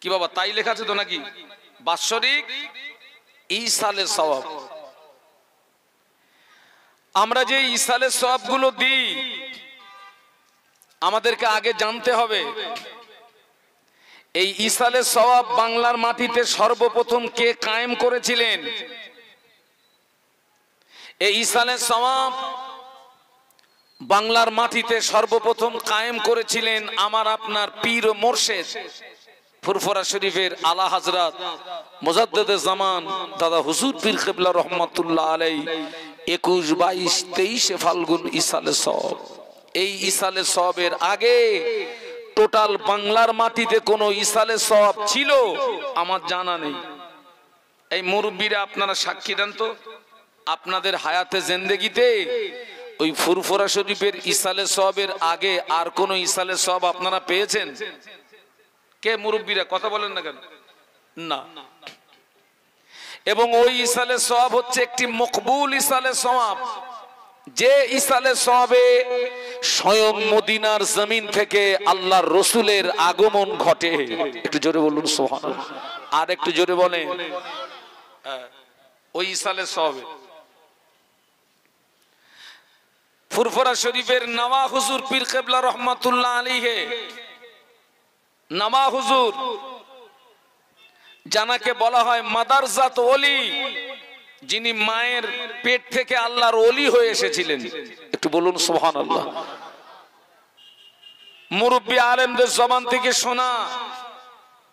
কি বাবা তাই লেখা আছে তো নাকি? বাৎসরিক ইসালের সওয়াব। আমরা যে ইসালের সওয়াবগুলো দিই আমাদেরকে আগে জানতে হবে এই ইসালের সওয়াব বাংলার মাটিতে সর্বপ্রথম কে কায়েম করেছিলেন। এই ইসালের সওয়াব বাংলার মাটিতে সর্বপ্রথম কায়েম করেছিলেন আমার আপনার পীর ও মুর্শিদ ফুরফুরা শরীফের আলা হযরত মুজাদ্দিদে জামান দাদা হুজুর পীর কিবলা রহমাতুল্লাহ আলাইহি 21, 22, 23 ফাল্গুন ইসালের সওয়াব। এই ইসালের সওয়াবের আগে টোটাল বাংলার মাটিতে কোনো ইসালের সওয়াব ছিল আমার জানা নেই। এই মুরব্বীরা আপনারা সাক্ষী দেন তো আপনাদের হায়াতে জিন্দেগিতে ওই ফুরফুরা শরীফের ইসালের সওয়াবের আগে আর কোন ইসালের সওয়াব আপনারা পেয়েছেন? কে মুরব্বীরা কথা বলেন না কেন? না। এবং ওই ইসালের সওয়াব হচ্ছে একটি মকবুল ইসালের সওয়াব, যে ইসালের সওয়াবে স্বয়ং মদিনার জমিন থেকে আল্লাহর রসুলের আগমন ঘটে। একটু জোরে বলুন সুবহানাল্লাহ। আর একটু জোরে বলেন। ওই ইসালের সওয়াবে ফুরফুরা শরীফের নওয়া হুজুর পীর কিবলা রহমাতুল্লাহ আলাইহি, নওয়া হুজুর জানাকে বলা হয় মাদারজাত ওলি, যিনি মায়ের পেট থেকে আল্লাহর ওলি হয়ে এসেছিলেন। একটু বলুন সুবহানাল্লাহ। মুরব্বী আলেমদের জবান থেকে শোনা,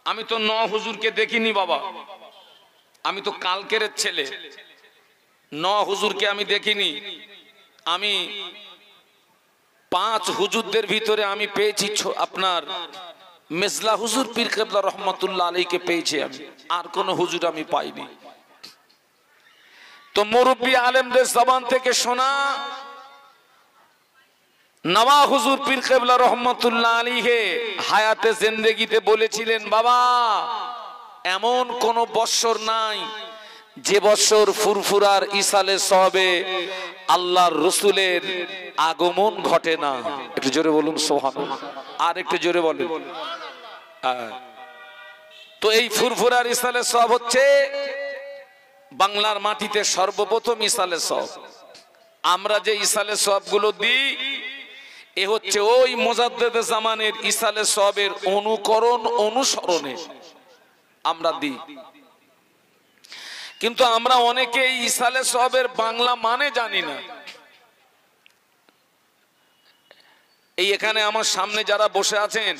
আমি তো নওয়া হুজুরকে দেখিনি বাবা, আমি তো কালকের ছেলে, নওয়া হুজুরকে আমি দেখিনি। আমি 5 হুজুরদের ভিতরে আমি পেয়েছি আপনার মেজলা হুজুর পীর কিবলা রহমাতুল্লাহ আলাইহিকে পেয়েছি আমি, আর কোন হুজুর আমি পাইনি। তো মুরব্বী আলেমদের জবান থেকে শোনা, নওয়া হুজুর পীর কিবলা রহমাতুল্লাহ আলাইহি হায়াতে জিন্দেগিতে বলেছিলেন, বাবা এমন কোন বৎসর নাই যে বৎসর ফুরফুরার ইসালে সওয়াবে আল্লাহর রসুলের আগমন ঘটে না। একটু জোরে বলুন সুবহানাল্লাহ। আর একটু জোরে বলেন। তো এই ফুরফুরার ইসালে সওয়াব হচ্ছে বাংলার মাটিতে সর্বপ্রথম ইসালে সওয়াব। আমরা যে ইসালে সওয়াবগুলো দিই এ হচ্ছে ওই মুজাদ্দিদে জামানের ইসালে সওয়াবের অনুকরণ অনুসরণে আমরা দিই। কিন্তু আমরা অনেকে ইসালে সওয়াবের বাংলা মানে জানি না। এই এখানে আমার সামনে যারা বসে আছেন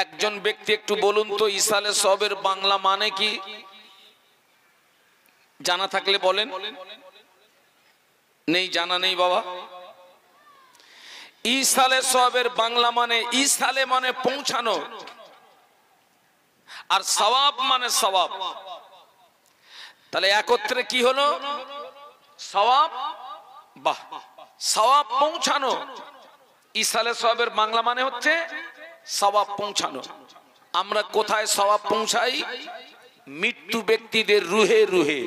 একজন ব্যক্তি একটু বলুন তো ইসালে সওয়াবের বাংলা মানে কি? জানা থাকলে বলেন। নেই, জানা নেই বাবা। ইসালে সওয়াবের বাংলা মানে, ইসালে মানে পৌঁছানো, আর সওয়াব মানে সওয়াব। তাহলে একত্রে কি হলো? সওয়াব। বাহ, সওয়াব পৌঁছানো। ইসালে সওয়াবের বাংলা মানে হচ্ছে সওয়াব পৌঁছানো। আমরা কোথায় সওয়াব পৌঁছাই? মৃত্যু ব্যক্তিদের রুহে রুহে।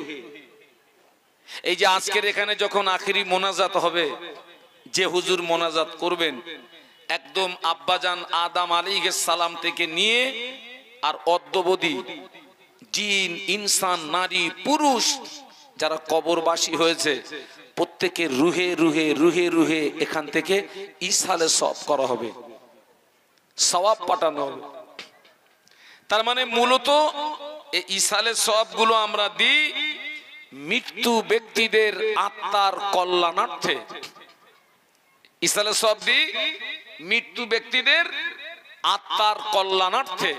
এই যে আজকের এখানে যখন আখিরি মোনাজাত হবে, যে হুজুর মোনাজাত করবেন একদম আব্বাজান আদম আলাইহিস সালাম থেকে নিয়ে আর অদ্যবধি জিন, ইনসান, নারী, পুরুষ যারা কবরবাসী হয়েছে প্রত্যেকের রুহে রুহে রুহে রুহে এখান থেকে ইসালে সওয়াব করা হবে, সওয়াব পাঠানো হবে। তার মানে মূলত এই ইসালে সওয়াবগুলো আমরা দিই মৃত্যু ব্যক্তিদের আত্মার কল্যাণার্থে। ইসালে সওয়াব দিই মৃত্যু ব্যক্তিদের আত্মার কল্যাণার্থে।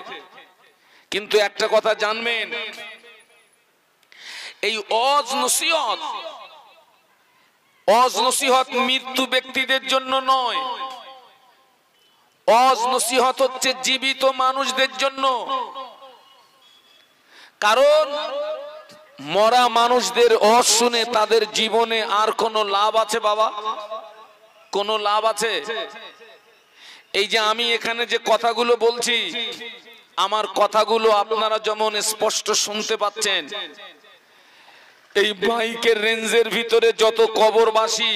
কিন্তু একটা কথা জানবেন, এই ওয়াজ নসিহত মৃত্যু ব্যক্তিদের জন্য নয়। ওয়াজ নসিহত হচ্ছে জীবিত মানুষদের জন্য। কারণ মরা মানুষদের ওয়াজ শুনে তাদের জীবনে আর কোনো লাভ আছে বাবা? কোনো লাভ আছে? এই যে আমি এখানে যে কথাগুলো বলছি, আমার কথাগুলো আপনারা যেমন স্পষ্ট শুনতে পাচ্ছেন, এই মাইকের রেঞ্জের ভিতরে যত কবরবাসী,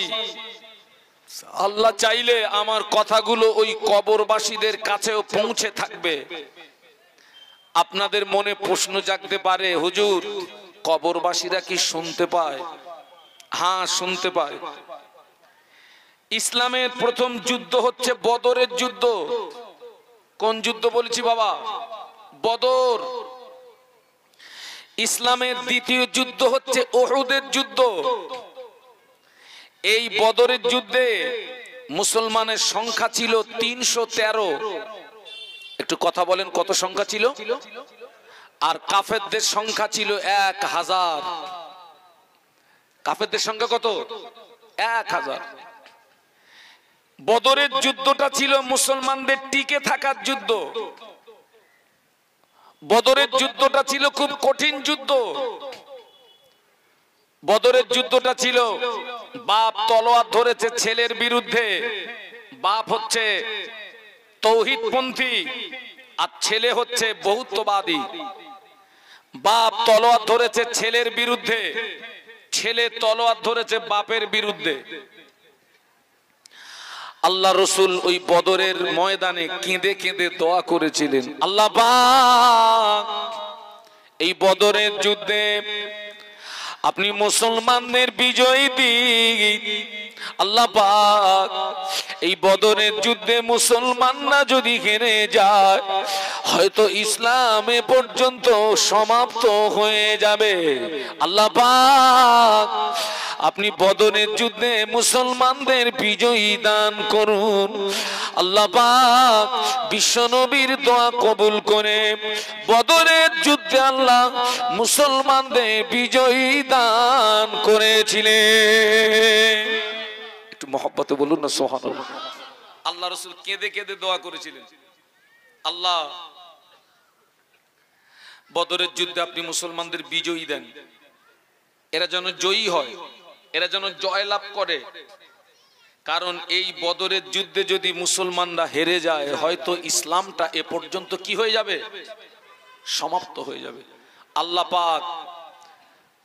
আল্লাহ চাইলে আমার কথাগুলো ওই কবরবাসীদের কাছেও পৌঁছে থাকবে। আপনাদের মনে প্রশ্ন জাগতে পারে, হুজুর কবরবাসীরা কি শুনতে পায়? হ্যাঁ, শুনতে পায়। ইসলামের প্রথম যুদ্ধ হচ্ছে বদরের যুদ্ধ। কোন যুদ্ধ বলেছি বাবা? বদর। ইসলামের দ্বিতীয় যুদ্ধ হচ্ছে উহুদের যুদ্ধ। এই বদরের যুদ্ধে মুসলমানের সংখ্যা ছিল 313। একটু কথা বলেন, কত সংখ্যা ছিল? আর কাফেরদের সংখ্যা ছিল 1000। কাফেরদের সংখ্যা কত? 1000। বদরের যুদ্ধটা ছিল মুসলমানদের টিকে থাকার যুদ্ধ। বদরের যুদ্ধটা ছিল খুব কঠিন যুদ্ধ। বদরের যুদ্ধটা ছিল বাপ তলোয়ার ধরেছে ছেলের বিরুদ্ধে। বাপ হচ্ছে তৌহিদপন্থী আর ছেলে হচ্ছে বহুত্ববাদী। বাপ তলোয়ার ধরেছে ছেলের বিরুদ্ধে, ছেলে তলোয়ার ধরেছে বাপের বিরুদ্ধে। আল্লাহ রসুল ওই বদরের ময়দানে কেঁদে কেঁদে দোয়া করেছিলেন, আল্লাহ পাক এই বদরের যুদ্ধে আপনি মুসলমানদের বিজয় দিন। আল্লাহ পাক এই বদরের যুদ্ধে মুসলমানরা যদি হেরে যায়, হয়তো ইসলাম এ পর্যন্ত সমাপ্ত হয়ে যাবে। আল্লাহ পাক আপনি বদরের যুদ্ধে মুসলমানদের বিজয়ী দান করুন। আল্লাহ পাক বিশ্বনবীর দোয়া কবুল করে বদরের যুদ্ধে আল্লাহ মুসলমানদের বিজয়ী দান করেছিলেন। একটু মহব্বতে বলুন না সুবহানাল্লাহ। আল্লাহ রাসূল কেঁদে কেঁদে দোয়া করেছিলেন, আল্লাহ বদরের যুদ্ধে আপনি মুসলমানদের বিজয়ী দেন, এরা যেন জয়ী হয়, এরা যেন জয় লাভ করে। কারণ এই বদরের যুদ্ধে যদি মুসলমানরা হেরে যায়, হয়তো ইসলামটা এ পর্যন্ত কি হয়ে যাবে? সমাপ্ত হয়ে যাবে। আল্লাহ পাক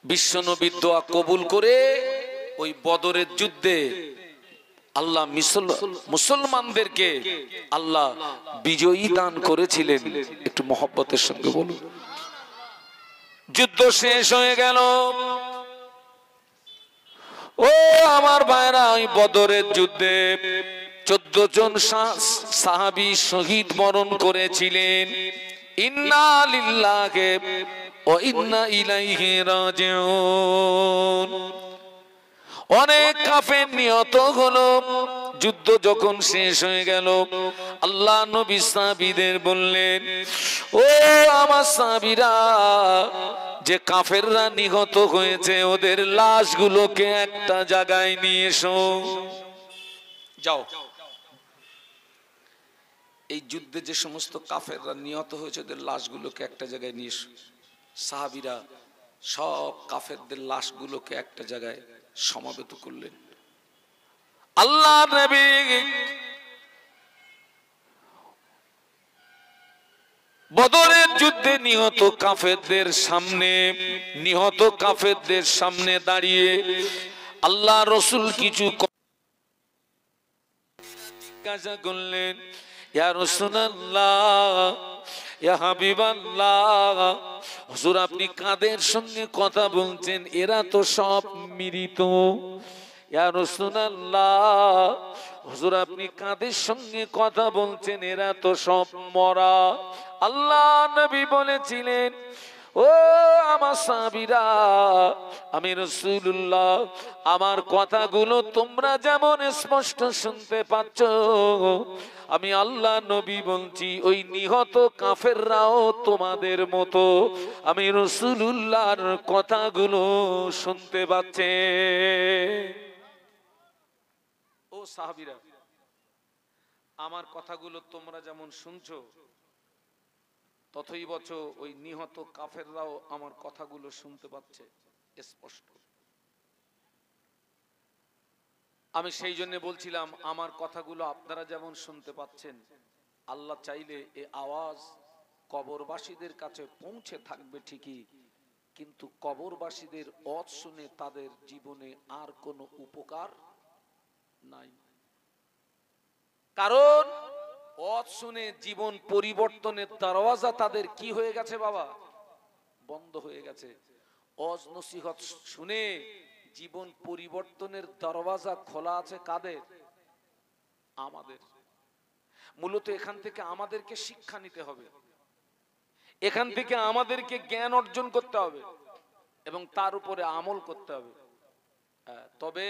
বিশ্বনবীর দোয়া কবুল করে ওই বদরের যুদ্ধে আল্লাহ মুসলমানদেরকে আল্লাহ বিজয়ী দান করেছিলেন। একটু মহব্বতের সঙ্গে বলুন। যুদ্ধ শেষ হয়ে গেল। ও আমার ভাইরা, ওই বদরের যুদ্ধে 14 জন সাহাবী শহীদ বরণ করেছিলেন। ইন্না লিল্লাহি ওয়া ইন্না ইলাইহি রাজিউন। অনেক কাফের নিহত হলো। যুদ্ধ যখন শেষ হয়ে গেল, আল্লাহ নবী সাহাবীদের বললেন, ও আমার সাহাবীরা, যে কাফেররা নিহত হয়েছে ওদের লাশগুলোকে একটা জায়গায় নিয়ে এসো। যাও, এই যুদ্ধে যে সমস্ত কাফেররা নিহত হয়েছে ওদের লাশগুলোকে একটা জায়গায় নিয়ে এসো। সাহাবীরা সব কাফেরদের লাশগুলোকে একটা জায়গায় সমাবেত করলেন। আল্লাহ নবী বদরের যুদ্ধে নিহত কাফেরদের সামনে দাঁড়িয়ে আল্লাহ রসুল কিছু জিজ্ঞাসা করলেন, ইয়া রাসূলুল্লাহ, ইয়া হাবিবাল্লাহ, হুজুর আপনি কাদের সঙ্গে কথা বলছেন? এরা তো সব মৃত। ইয়া রাসূলুল্লাহ, হুজুর আপনি কাদের সঙ্গে কথা বলছেন? এরা তো সব মরা। আল্লাহ নবী বলেছিলেন, ও আমার সাহাবীরা, আমি রাসূলুল্লাহ, আমার কথাগুলো তোমরা যেমন স্পষ্ট শুনতে পাচ্ছ, আমি আল্লাহ নবী বলছি ওই নিহত কাফেররাও তোমাদের মতো আমি রাসূলুল্লাহর কথাগুলো শুনতে পাচ্ছে। ও সাহাবীরা, আমার কথাগুলো তোমরা যেমন শুনছো, ততই বছর ওই নিহত কাফেররাও আমার কথাগুলো শুনতে পাচ্ছে স্পষ্ট। আমি সেই জন্য বলছিলাম, আমার কথাগুলো আপনারা যেমন শুনতে পাচ্ছেন, আল্লাহ চাইলে এই আওয়াজ কবরবাসীদের কাছে পৌঁছে থাকবে ঠিকই, কিন্তু কবরবাসীদের ওয়াজ শুনে তাদের জীবনে আর কোনো উপকার নাই। কারণ ওয়াজ শুনে জীবন পরিবর্তনের দরওয়াজা তাদের কি হয়ে গেছে বাবা? বন্ধ হয়ে গেছে। ওয়াজ নসিহত শুনে জীবন পরিবর্তনের দরওয়াজা খোলা আছে কাদের? আমাদের। মূলত এখান থেকে আমাদেরকে শিক্ষা নিতে হবে, এখান থেকে আমাদেরকে জ্ঞান অর্জন করতে হবে এবং তার উপরে আমল করতে হবে। তবে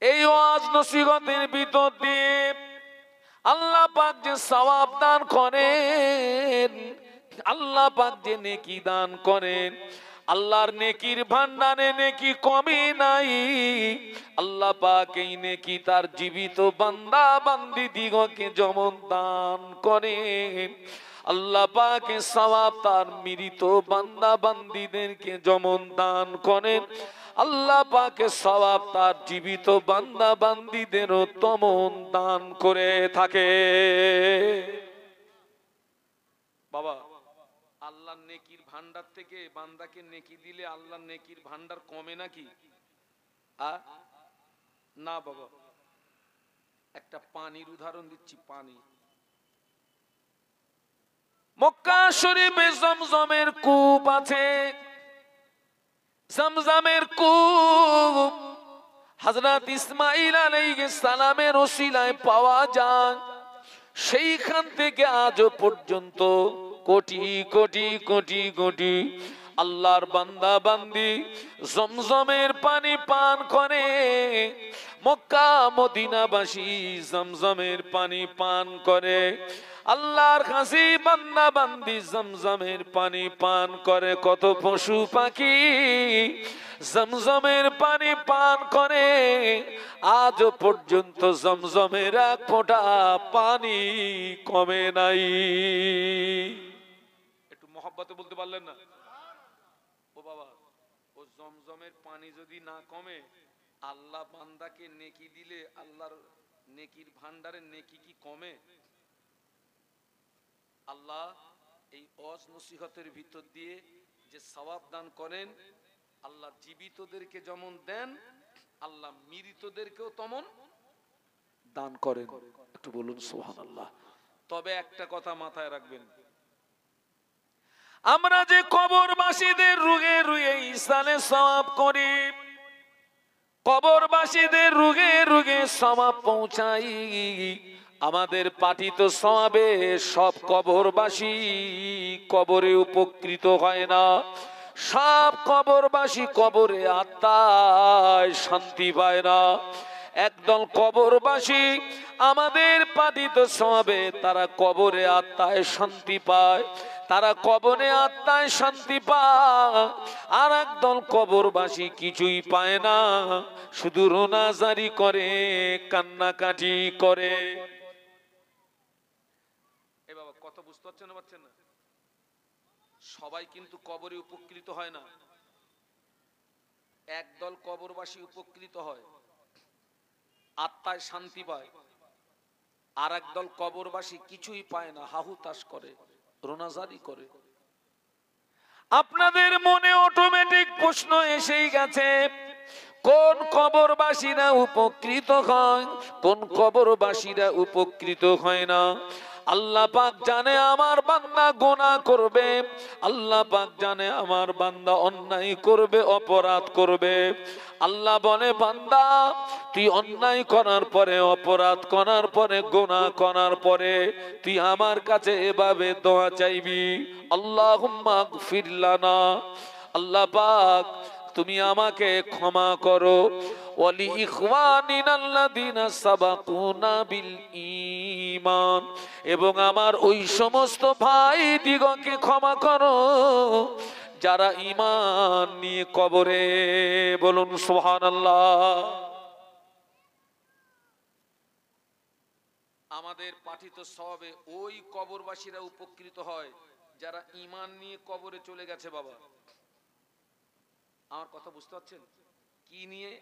এই ওয়াজ নসিহতের ভিতর দিয়ে আল্লাহ পাক যে সওয়াব দান করেন, আল্লাহ পাক যে নেকি দান করেন, আল্লাহর নেকির ভান্ডারে নেকি কমে নাই। আল্লাহ পাক এই নেকি তার জীবিত বান্দা বান্দি দিগকে যেমন দান করেন, আল্লাহ পাক সওয়াব তার মৃত বান্দা বান্দিদেরকে যেমন দান করেন, আল্লাহ পাকে সওয়াব তার জীবিত বান্দা বান্দিদেরও তেমন দান করে থাকে। বাবা, আল্লাহর নেকির ভান্ডার থেকে বান্দাকে নেকি দিলে আল্লাহর নেকির ভান্ডার কমে নাকি? না বাবা। একটা পানির উদাহরণ দিচ্ছি। পানি মক্কা শরীফে জমজমের কূপ আছে। জমজমের কূপ হযরত ইসমাঈল আলাইহিস সালামের ওসিলায় পাওয়া যায়। সেইখান থেকে আজও পর্যন্ত কোটি কোটি কোটি কোটি আল্লাহর বান্দা বান্দি জমজমের পানি পান করে। মক্কা মদিনাবাসী জমজমের পানি পান করে। আল্লাহর কাছে বান্দা বান্দি জমজমের পানি পান করে। কত পশু পাখি জমজমের পানি পান করে। আজও পর্যন্ত জমজমের এক ফোঁটা পানি কমে নাই। একটু মহব্বতে বলতে পারলেন না? ও বাবা, ও জমজমের পানি যদি না কমে, আল্লাহ বান্দাকে নেকি দিলে আল্লাহর নেকির ভান্ডারে নেকি কি কমে? আল্লাহ এই ওয়াজ নসিহতের ভিতর দিয়ে যে সওয়াব দান করেন, আল্লাহ জীবিতদেরকে যেমন দেন, আল্লাহ মৃতদেরকেও তেমন দান করেন। একটু বলুন সুবহানাল্লাহ। তবে একটা কথা মাথায় রাখবেন, আমরা যে কবরবাসীদের রুগে রুগে ইসালে সওয়াব করি, কবরবাসীদের রুগে রুগে সওয়াব পৌঁছাই, আমাদের পাঠিত সওয়াবে সব কবরবাসী কবরে উপকৃত হয় না। সব কবরবাসী কবরে আত্মায় শান্তি পায় না। একদল কবরবাসী আমাদের পাঠিত সওয়াবে তারা কবরে আত্মায় শান্তি পায়, তারা কবরে আত্মায় শান্তি পায়। আর একদল কবরবাসী কিছুই পায় না, শুধু রোনাজারি করে, কান্নাকাটি করে। এ বাবা, কথা বুঝতে পারছেন না? পারছেন না? সবাই কিন্তু কবরে উপকৃত হয় না। একদল কবরবাসী উপকৃত হয়, আত্মায় শান্তি পায়। আর একদল কবরবাসী কিছুই পায় না, হাহুতাশ করে, রোনাজারি করে। আপনাদের মনে অটোমেটিক প্রশ্ন এসেই গেছে, কোন কবরবাসীরা উপকৃত হয়, কোন কবরবাসীরা উপকৃত হয় না? আল্লাহ পাক জানে আমার বান্দা গুনাহ করবে, আল্লাহ পাক জানে আমার বান্দা অন্যায় করবে, অপরাধ করবে। আল্লাহ বলে, বান্দা তুই অন্যায় করার পরে, অপরাধ করার পরে, গুনাহ করার পরে তুই আমার কাছে এভাবে দোয়া চাইবি, আল্লাহুম্মা গফির লানা, আল্লাহ পাক তুমি আমাকে ক্ষমা করো, ওয়ালি ইখওয়ানিনাল্লাযিনা সাবাকুনা বিল ঈমান, এবং আমার ওই সমস্ত ভাই দিগকে ক্ষমা করো যারা ঈমান নিয়ে কবরে, বলুন সুবহানাল্লাহ। আমাদের পাঠিত সওয়াবে ওই কবরবাসীরা উপকৃত হয় যারা ঈমান নিয়ে কবরে চলে গেছে। বাবা, আমার কথা বুঝতে পারছেন? কি নিয়ে?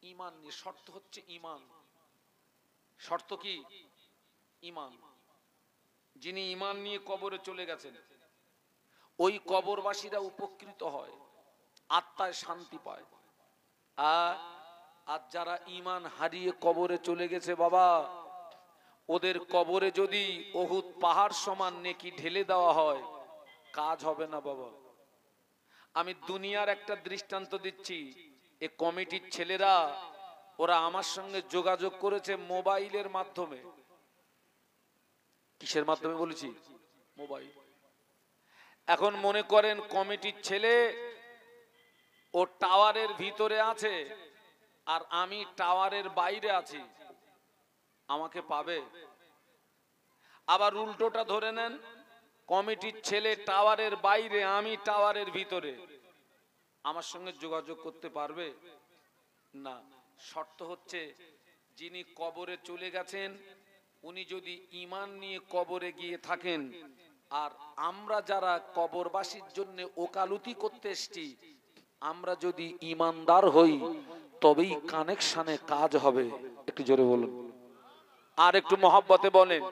ঈমান নিয়ে। শর্ত হচ্ছে ঈমান। শর্ত কি? ঈমান। যিনি ঈমান নিয়ে কবরে চলে গেছেন, ওই কবরবাসীরা উপকৃত হয়, আত্মায় শান্তি পায়। আর যারা ঈমান হারিয়ে কবরে চলে গেছে বাবা, ওদের কবরে যদি উহুদ পাহাড় সমান নেকি ঢেলে দেওয়া হয়, কাজ হবে না বাবা। আমি দুনিয়ার একটা দৃষ্টান্ত দিচ্ছি। এই কমিটির ছেলেরা ওরা আমার সঙ্গে যোগাযোগ করেছে মোবাইলের মাধ্যমে। কিসের মাধ্যমে বলেছি? মোবাইল। এখন মনে করেন কমিটির ছেলে ও টাওয়ারের ভিতরে আছে আর আমি টাওয়ারের বাইরে আছি, আমাকে পাবে? আবার উল্টোটা ধরে নেন, কমিটির ছেলে টাওয়ারের বাইরে, আমি টাওয়ারের ভিতরে, আমার সঙ্গে যোগাযোগ করতে পারবে না। শর্ত হচ্ছে যিনি কবরে চলে গেছেন উনি যদি ঈমান নিয়ে কবরে গিয়ে থাকেন, আর আমরা যারা কবরবাসীর জন্য ওকালতি করতে এসেছি আমরা যদি ঈমানদার হই তবেই কানেকশনে কাজ হবে। একটু জোরে বলুন, আর একটু মহব্বতে বলেন।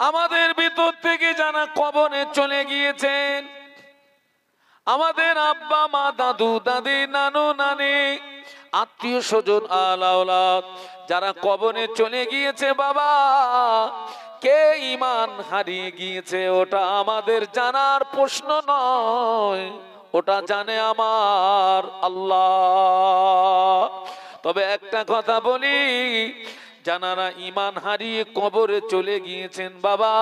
আমাদের ভিতর থেকে যারা কবরে চলে গিয়েছেন, আমাদের আব্বা মা, দাদু দাদি, নানু নানি, আত্মীয় স্বজন, আলাওলাদ যারা কবরে চলে গিয়েছে বাবা, কে ঈমান হারিয়ে গিয়েছে ওটা আমাদের জানার প্রশ্ন নয়, ওটা জানে আমার আল্লাহ। তবে একটা কথা বলি, যারা ঈমান হারিয়ে কবরে চলে গিয়েছেন বাবা,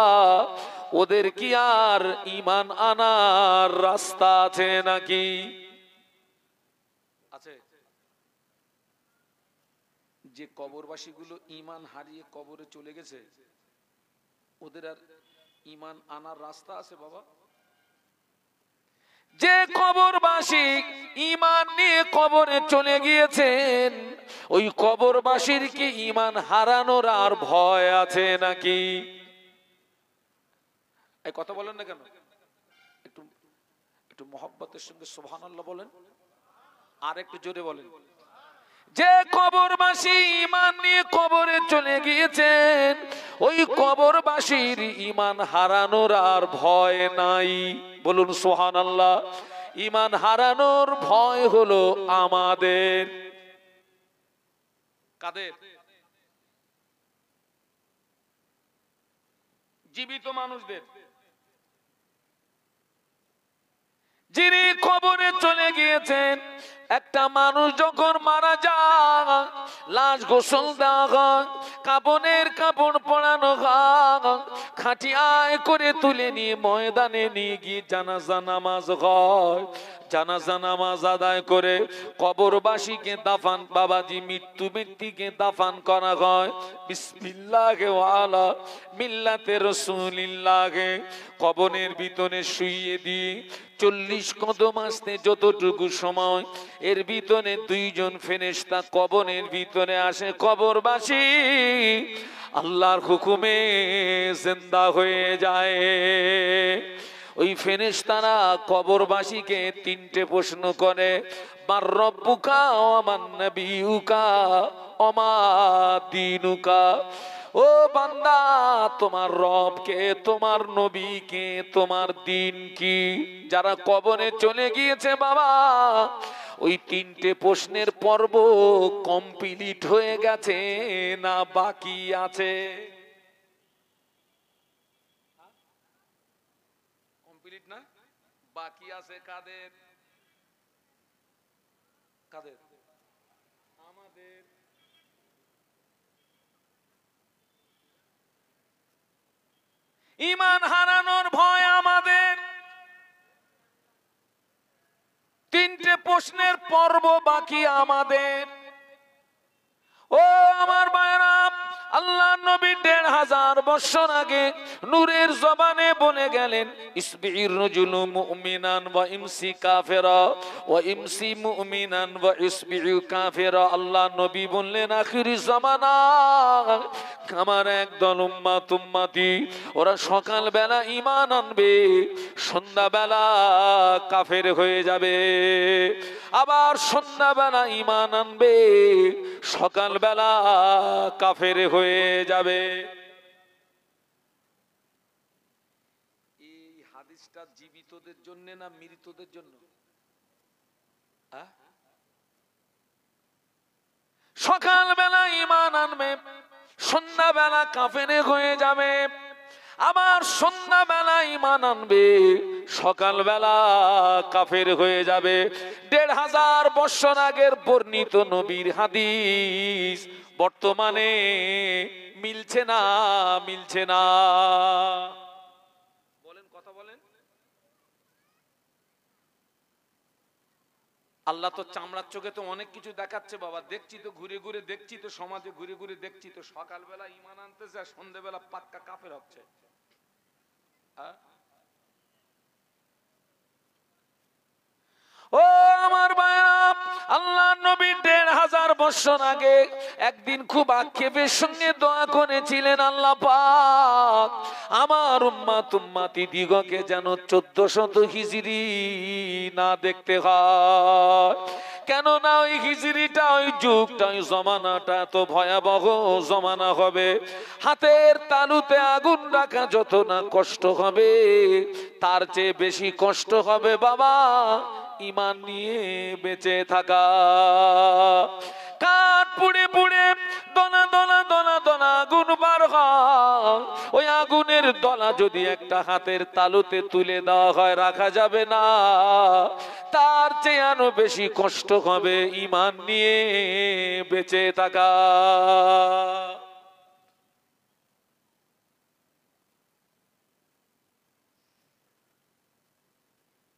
ওদের কি আর ঈমান আনার রাস্তা আছে নাকি? আছে? যে কবরবাসী গুলো ঈমান হারিয়ে কবরে চলে গেছে ওদের আর ঈমান আনার রাস্তা আছে বাবা? যে কবরবাসী ঈমান নিয়ে কবরে চলে গিয়েছেন ওই কবরবাসীর কি ঈমান হারানোর আর ভয় আছে নাকি? এই কথা বলেন না কেন? একটু একটু মহব্বতের সঙ্গে সুবহানাল্লাহ বলেন, আর একটু জোরে বলেন। যে কবরবাসী ঈমান নিয়ে কবরে চলে গিয়েছেন ওই কবরবাসীর ঈমান হারানোর আর ভয় নাই। বলুন সুবহানাল্লাহ। ঈমান হারানোর ভয় হলো আমাদের। কাদের? জীবিত মানুষদের। যিনি কবরে চলে গিয়েছেন, একটা মানুষ যখন মারা যায় লাশ গোসল দেওয়া হয়, কাফনের কাপড় পরানো হয়, খাটিয়ায় করে তুলে নিয়ে ময়দানে নিয়ে গিয়ে জানাজা নামাজ হয়। জানাজা নামাজ আদায় করে কবরবাসীকে দাফান, বাবাজি মৃত্যু ব্যক্তিকে দাফান করা হয়। বিসমিল্লাহি ওয়া আলা মিল্লাতে রাসূলিল্লাহি কবরের ভিতরে শুইয়ে দিয়ে 40 কদম আসতে যতটুকু সময় এর ভিতরে দুইজন ফেরেশতা কবরের ভিতরে আসে। কবরবাসী আল্লাহর হুকুমে জিন্দা হয়ে যায়। ওই ফেরেশতারা কবরবাসীকে 3টে প্রশ্ন করে, মার রব্বুকা ওয়া মান নাবিয়ুকা ওয়া মা দীনুকা। ও বান্দা, তোমার রব কে, তোমার নবী কে, তোমার দিন কি? যারা কবরে চলে গিয়েছে বাবা, ওই 3টে প্রশ্নের পর্ব কমপ্লিট হয়ে গেছে না বাকি আছে? কমপ্লিট না, বাকি আছে। কাদের? কাদের? আমাদের। ঈমান হারানোর ভয় আমাদের। 3টে প্রশ্নের পর্ব বাকি আমাদের। ও আমার ভাইরা, আল্লাহ নবী 1500 বছর আগে নূরের জবানে বলে গেলেন, ইসবির রাজুলু মুমিনান ওয়া ইমসি কাফিরা ওয়া ইমসি মুমিনান ওয়া ইসবিউ কাফিরা। আল্লাহ নবী বললেন আখিরি জামানা আমার একদল উম্মত উম্মতি ওরা সকাল বেলা ঈমান আনবে, সন্ধ্যা বেলা কাফের হয়ে যাবে। আবার সন্ধ্যা বেলা ঈমান আনবে, সকাল বেলা কাফের হয়ে যাবে। এই হাদিসটা জীবিতদের জন্য না মৃতদের জন্য? সকালবেলা ঈমান আনবে, সন্ধ্যাবেলা কাফের হয়ে যাবে। আবার সন্ধ্যাবেলা ঈমান আনবে, সকালবেলা কাফের হয়ে যাবে। ১৫০০ বছর আগের বর্ণিত নবীর হাদিস বর্তমানে মিলছে না, মিলছে না। বলেন, কথা বলেন। আল্লাহ তো চামড়ার চোখে তো অনেক কিছু দেখাচ্ছে বাবা, দেখছি তো, ঘুরে ঘুরে দেখছি তো, সমাজে ঘুরে ঘুরে দেখছি তো, সকালবেলা ঈমান আনতেছে আর সন্ধ্যাবেলা পাক্কা কাফের হচ্ছে। ও আমার ভাইরা, আল্লাহ নবী ১৫০০ বছর আগে একদিন খুব আক্ষেপের সঙ্গে দোয়া করেছিলেন, আল্লাহ পাক আমার উম্মত উম্মতি দিগকে যেন ১৪০০ হিজরি না দেখতে হয়। কেননা ওই হিজরিটা, ওই যুগটা, ওই জমানাটা তো ভয়াবহ জমানা হবে। হাতের তালুতে আগুন রাখা যত না কষ্ট হবে, তার চেয়ে বেশি কষ্ট হবে বাবা ঈমান নিয়ে বেঁচে থাকা। কাঠ পুড়ে পুড়ে দলা দলা দলা দলা আগুন বার হয়, ওই আগুনের দলা যদি একটা হাতের তালুতে তুলে দেওয়া হয়, রাখা যাবে না। তার চেয়ে আরো বেশি কষ্ট হবে ঈমান নিয়ে বেঁচে থাকা।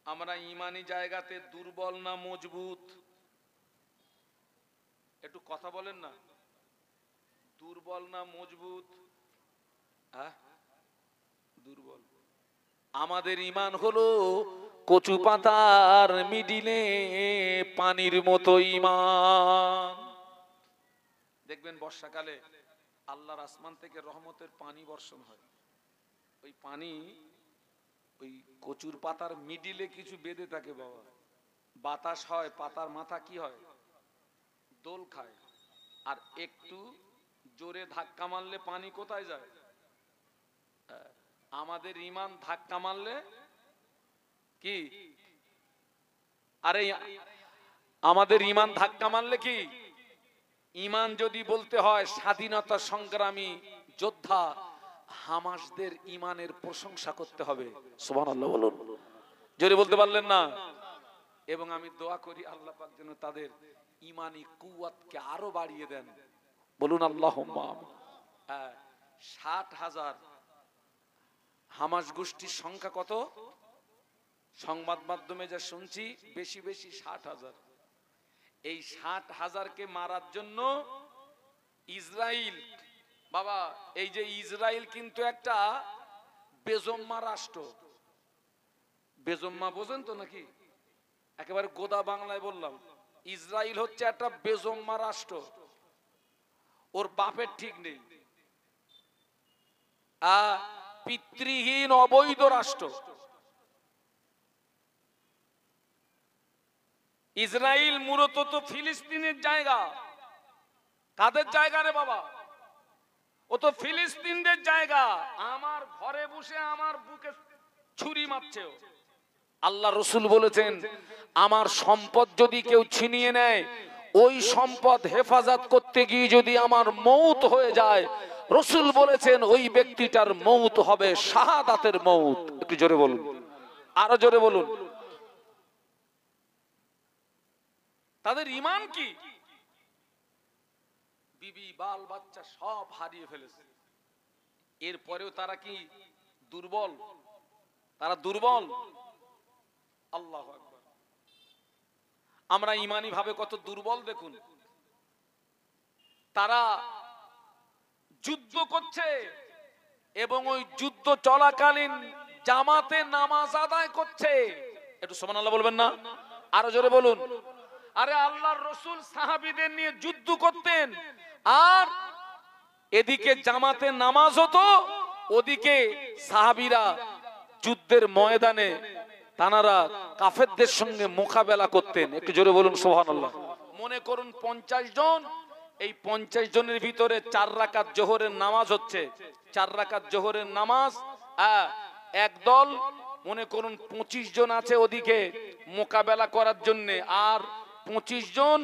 আমরা ঈমানি জায়গাতে দুর্বল না মজবুত? একটু কথা বলেন না, দুর্বল না মজবুত? দুর্বল। আমাদের ঈমান হলো কচু পাতার মিডিলে পানির মতো ঈমান। দেখবেন বর্ষাকালে আল্লাহর আসমান থেকে রহমতের পানি বর্ষণ হয়, ওই পানি ওই কচুর পাতার মিডিলে কিছু বেঁধে থাকে বাবা, বাতাস হয়, পাতার মাথা কি হয়, দোল খায়। আর একটু জোরে ধাক্কা মারলে পানি কোথায় যায়? আমাদের ঈমান ধাক্কা মারলে কি, আরে আমাদের ঈমান ধাক্কা মারলে কি, ঈমান যদি বলতে হয় স্বাধীনতা সংগ্রামী যোদ্ধা হামাসদের ঈমানের প্রশংসা করতে হবে। সুবহানাল্লাহ বলুন, জোরে বলতে পারলেন না? এবং আমি দোয়া করি আল্লাহ পাক যেন তাদের ঈমানি কুওয়াতকে আরো বাড়িয়ে দেন, বলুন আল্লাহুম্মা আমিন। ৬০,০০০ হামাস গোষ্ঠীর সংখ্যা কত? সংবাদ মাধ্যমে যা শুনছি বেশি বেশি ৬০,০০০। এই ৬০,০০০কে মারার জন্য ইসরায়েল, বাবা এই যে ইসরায়েল কিন্তু একটা বেজম্মা রাষ্ট্র। বেজম্মা বোঝেন তো নাকি? একেবারে গোদা বাংলায় বললাম, ইসরায়েল হচ্ছে একটা বেজম্মা রাষ্ট্র, ওর বাপের ঠিক নেই, পিতৃহীন অবৈধ রাষ্ট্র। ইসরায়েল মূলত তো ফিলিস্তিনের জায়গা। কাদের জায়গা রে বাবা? ও তো ফিলিস্তিনদের জায়গা। আমার ঘরে বসে আমার বুকে ছুরি মারছে। আল্লাহ রসুল বলেছেন, আমার সম্পদ যদি কেউ ছিনিয়ে নেয়, ওই সম্পদ হেফাজত করতে গিয়ে যদি আমার মৌত হয়ে যায়, রসুল বলেছেন ওই ব্যক্তিটার মৌত হবে শাহাদাতের মৌত। একটু জোরে বলুন, আরো জোরে বলুন। তাদের ঈমান কি? বিবি বাল বাচ্চা সব হারিয়ে ফেলেছে, এরপরেও তারা কি দুর্বল? তারা দুর্বল? আল্লাহু আকবার। আমরা ঈমানি ভাবে কত দুর্বল দেখুন। তারা যুদ্ধ করছে এবং ওই যুদ্ধ চলাকালীন জামাতে নামাজ আদায় করছে। একটু সুবহানাল্লাহ বলবেন না? আরো জোরে বলুন। আরে আল্লাহর রাসূল সাহাবীদের নিয়ে যুদ্ধ করতেন, আর এদিকে জামাতে নামাজ হতো, ওদিকে সাহাবীরা যুদ্ধের ময়দানে তানারা কাফেরদের সঙ্গে মোকাবেলা করতেন। একটু জোরে বলুন সুবহানাল্লাহ। মনে করুন 50 জন, এই 50 জনের ভিতরে 4 রাকাত জোহরের নামাজ হচ্ছে, 4 রাকাত জোহরের নামাজ। একদল মনে করুন 25 জন আছে ওদিকে মোকাবেলা করার জন্য, আর 25 জন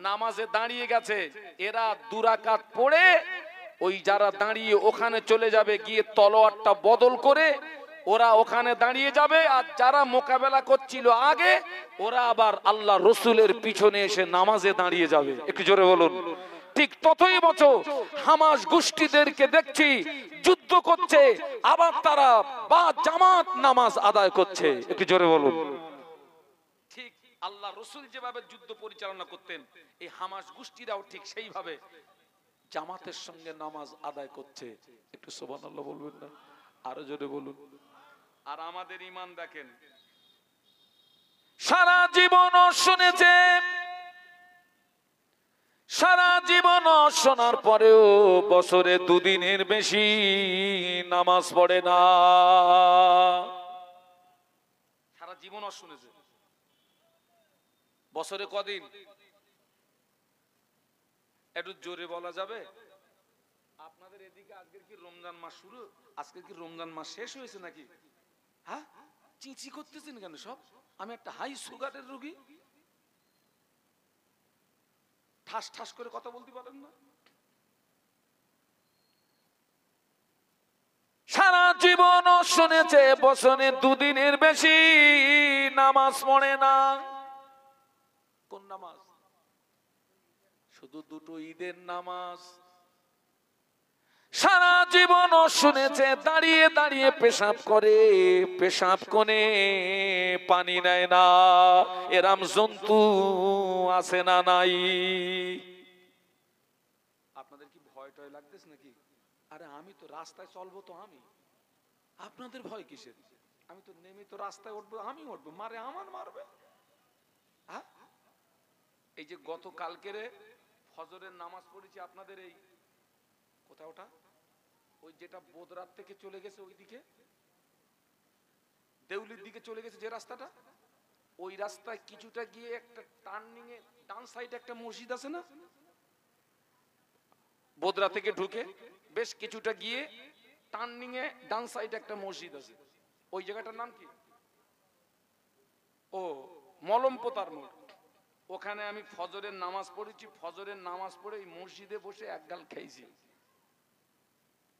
নামাজে দাঁড়িয়ে গেছে, এরা 2 রাকাত পড়ে ওই যারা দাঁড়িয়ে ওখানে চলে যাবে, গিয়ে তলোয়ারটা বদল করে ওরা ওখানে দাঁড়িয়ে যাবে, আর যারা মোকাবেলা করছিল আগে ওরা আবার আল্লাহ রসুলের পিছনে এসে নামাজে দাঁড়িয়ে যাবে। একটু জোরে বলুন। ঠিক ততই বছর হামাস গোষ্ঠীদেরকে দেখছি যুদ্ধ করছে, আবার তারা বা জামাত নামাজ আদায় করছে। একটু জোরে বলুন। ঠিক আল্লাহ রসুল যেভাবে যুদ্ধ পরিচালনা করতেন, এই হামাস গোষ্ঠীরাও ঠিক সেইভাবে জামাতের সঙ্গে নামাজ আদায় করছে। একটু সুবহানাল্লাহ বলবেন না? আরো জোরে বলুন। আর আমাদের ঈমান দেখেন, সারা জীবন শুনেছে, সারা জীবন শোনার পরেও বছরে 2 দিনের বেশি নামাজ পড়ে না। সারা জীবন শুনেছে, বছরে কদিন? একটু জোরে বলা যাবে? আপনাদের এদিকে আজকের কি রমজান মাস শুরু? আজকে কি রমজান মাস শেষ হয়েছে নাকি? হ্যাঁ, চিঁচি করতেছেন কেন সব? আমি একটা হাই সুগারের রোগী, ঠাস ঠাস করে কথা বলতে পারেন না? সারা জীবন শুনেছে বছরে 2 দিনের বেশি নামাজ পড়ে না। কোন নামাজ? শুধু 2টো ঈদের নামাজ। সারা জীবন শুনেছে দাঁড়িয়ে দাঁড়িয়ে পেশাব করে, পেশাব কোণে পানি নেয় না। এরাম জন্তু আছে না নাই? আপনাদের কি ভয় টয় লাগতেছে নাকি? আরে আমি তো রাস্তায় চলবো, তো আমি, আপনাদের ভয় কিসের? আমি তো নেমে তো রাস্তায় উঠবো, আমি উঠবো, মারে আমার মারবে। হ্যাঁ, এই যে গত কালকেরে ফজরের নামাজ পড়েছি আপনাদের এই কোথায় ওটা, ওই যেটা বোদরাত থেকে চলে গেছে ওইদিকে দেউলির দিকে চলে গেছে যে রাস্তাটা, ওই রাস্তায় কিছুটা গিয়ে একটা টার্নিং এ ডান সাইডে একটা মসজিদ আছে না? বোদরা থেকে ঢুকে বেশ কিছুটা গিয়ে টার্নিং এ ডান সাইডে একটা মসজিদ আছে। ওই জায়গাটার নাম কি? ও, মলমপোতার মোড়। ওখানে আমি ফজরের নামাজ পড়েছি। ফজরের নামাজ পড়ে এই মসজিদে বসে এক গাল খেয়েছি।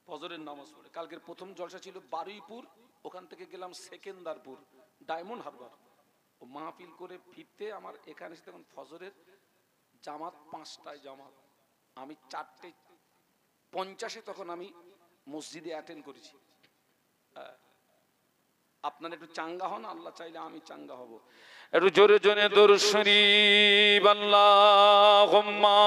ফজরের নামাজ পড়ে কালকের প্রথম জলসা ছিল বারুইপুর, ওখান থেকে গেলাম সেকেন্দারপুর, ডায়মন্ড হারবার। ও মাহফিল করে ফিরতে আমার এখানে এসে তখন ফজরের জামাত 5টায় জামাত, আমি 4:50 তখন আমি মসজিদে অ্যাটেন্ড করেছি। আপনারা একটু চাঙ্গা হন, আল্লাহ চাইলে আমি চাঙ্গা হব। একটু জোরে জোরে দরুদ শরীফ আল্লাহুম্মা।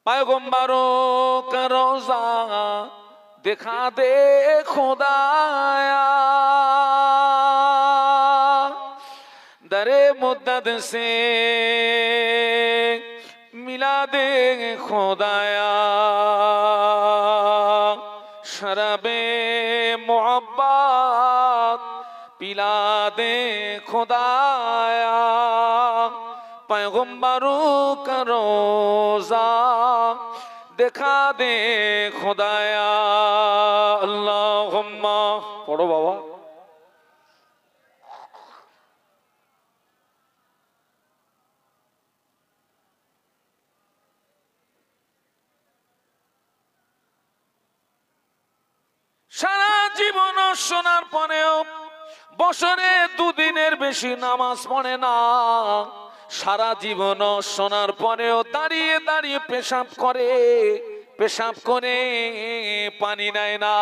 पैगंबरों का रोजा दिखा दे खुदाया, दरे मुद्दत से मिला दे खुदाया, शराबे मोहब्बत पिला दे खुदाया, पैगंबरों का रोजा दिखा दे खुदाया अल्लाहुम्मा। पढ़ो बाबा। সারা জীবন শোনার পরেও বছরে 2 দিনের বেশি নামাজ পড়ে না। সারা জীবন শোনার পরেও দাঁড়িয়ে দাঁড়িয়ে পেশাব করে, পেশাব করে পানি নেয় না।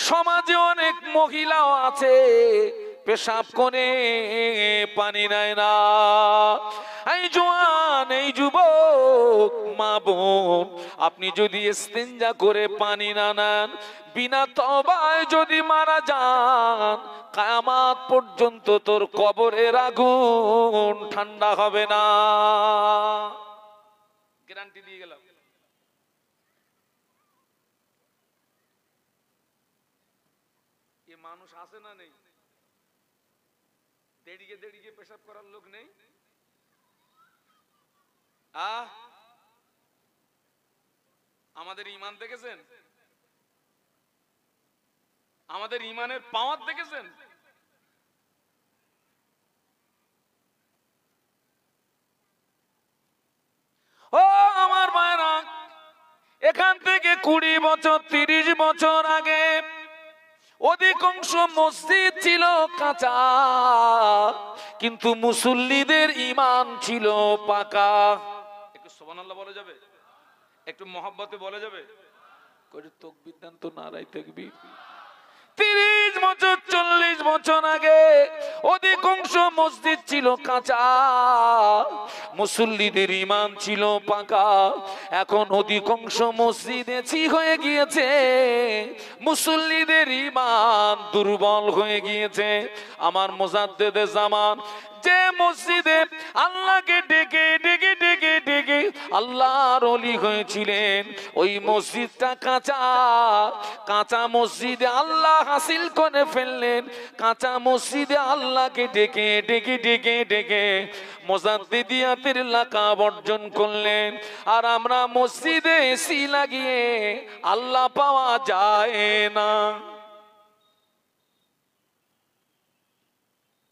সমাজে অনেক মহিলাও আছে পেশাব করে পানি নেয় না। এই জওয়ান, এই যুবক মা বোন, আপনি যদি ইস্তিনজা করে পানি না নেন, বিনা তওবায় যদি মারা যান, কিয়ামত পর্যন্ত তোর কবরের আগুন ঠান্ডা হবে না। গ্যারান্টি দিয়ে গেলাম। এ মানুষ আছে না নেই? দেড়িয়ে দেড়িয়ে পেশাব করার লোক নেই? আমাদের ঈমান দেখেছেন? আমাদের ঈমানের পাওয়ার দেখেছেন? ও আমার মায়েরা, এখান থেকে 20 বছর 30 বছর আগে অধিকাংশ মসজিদ ছিল কাঁচা, কিন্তু মুসল্লিদের ঈমান ছিল পাকা। একটু সুবহানাল্লাহ বলা যাবে? একটু মহব্বতে বলা যাবে? করে তাকবীর দেন তো, নারায়ে তাকবীর। 30 বছর 40 বছর আগে অধিকাংশ মসজিদ ছিল কাঁচা, মুসল্লিদের ঈমান ছিল পাকা। এখন অধিকাংশ মসজিদ এচি হয়ে গিয়েছে, মুসল্লিদের ঈমান দুর্বল হয়ে গিয়েছে। আমার মুজাদ্দেদে জামান যে মসজিদে আল্লাহকে ডেকে ডেকে ডেকে ডেকে আল্লাহর ওলি হয়েছিলেন, ওই মসজিদটা কাঁচা। কাঁচা মসজিদে আল্লাহ হাসিল করে ফেললেন, কাঁচা মসজিদে আল্লাহকে ডেকে ডেকে ডেকে ডেকে মুজাদ্দিদিয়াতের লাকাব অর্জন করলেন। আর আমরা মসজিদে এসি লাগিয়ে আল্লাহ পাওয়া যায় না।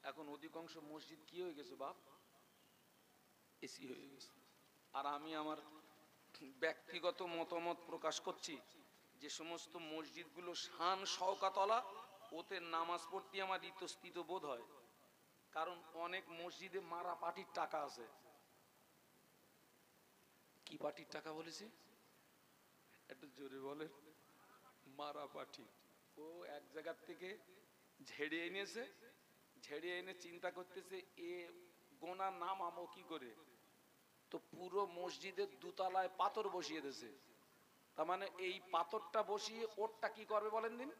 এখন অধিকাংশ মসজিদ কি হয়ে গেছে বাপ? এসি হয়ে গেছে। আর আমি আমার ব্যক্তিগত মতামত প্রকাশ করছি, যে সমস্ত মসজিদগুলো শান শওকাতওয়ালা, ওতে নামাজ পড়তে আমার ইতস্তত বোধ হয়। কারণ অনেক মসজিদে মারা পাটির টাকা আছে। কি পাটির টাকা বলেছি? একটু জোরে বলেন। মারা পাটি। ও এক জায়গা থেকে ঝেড়ে এনেছে, ঝেড়ে এনে চিন্তা করতেছে এ গোনা নামাবো কি করে, তো পুরো মসজিদের দুতলায় পাথর বসিয়ে দিয়েছে। তার মানে এই পাথরটা বসিয়ে ওরটা কি করবে বলেন দিন?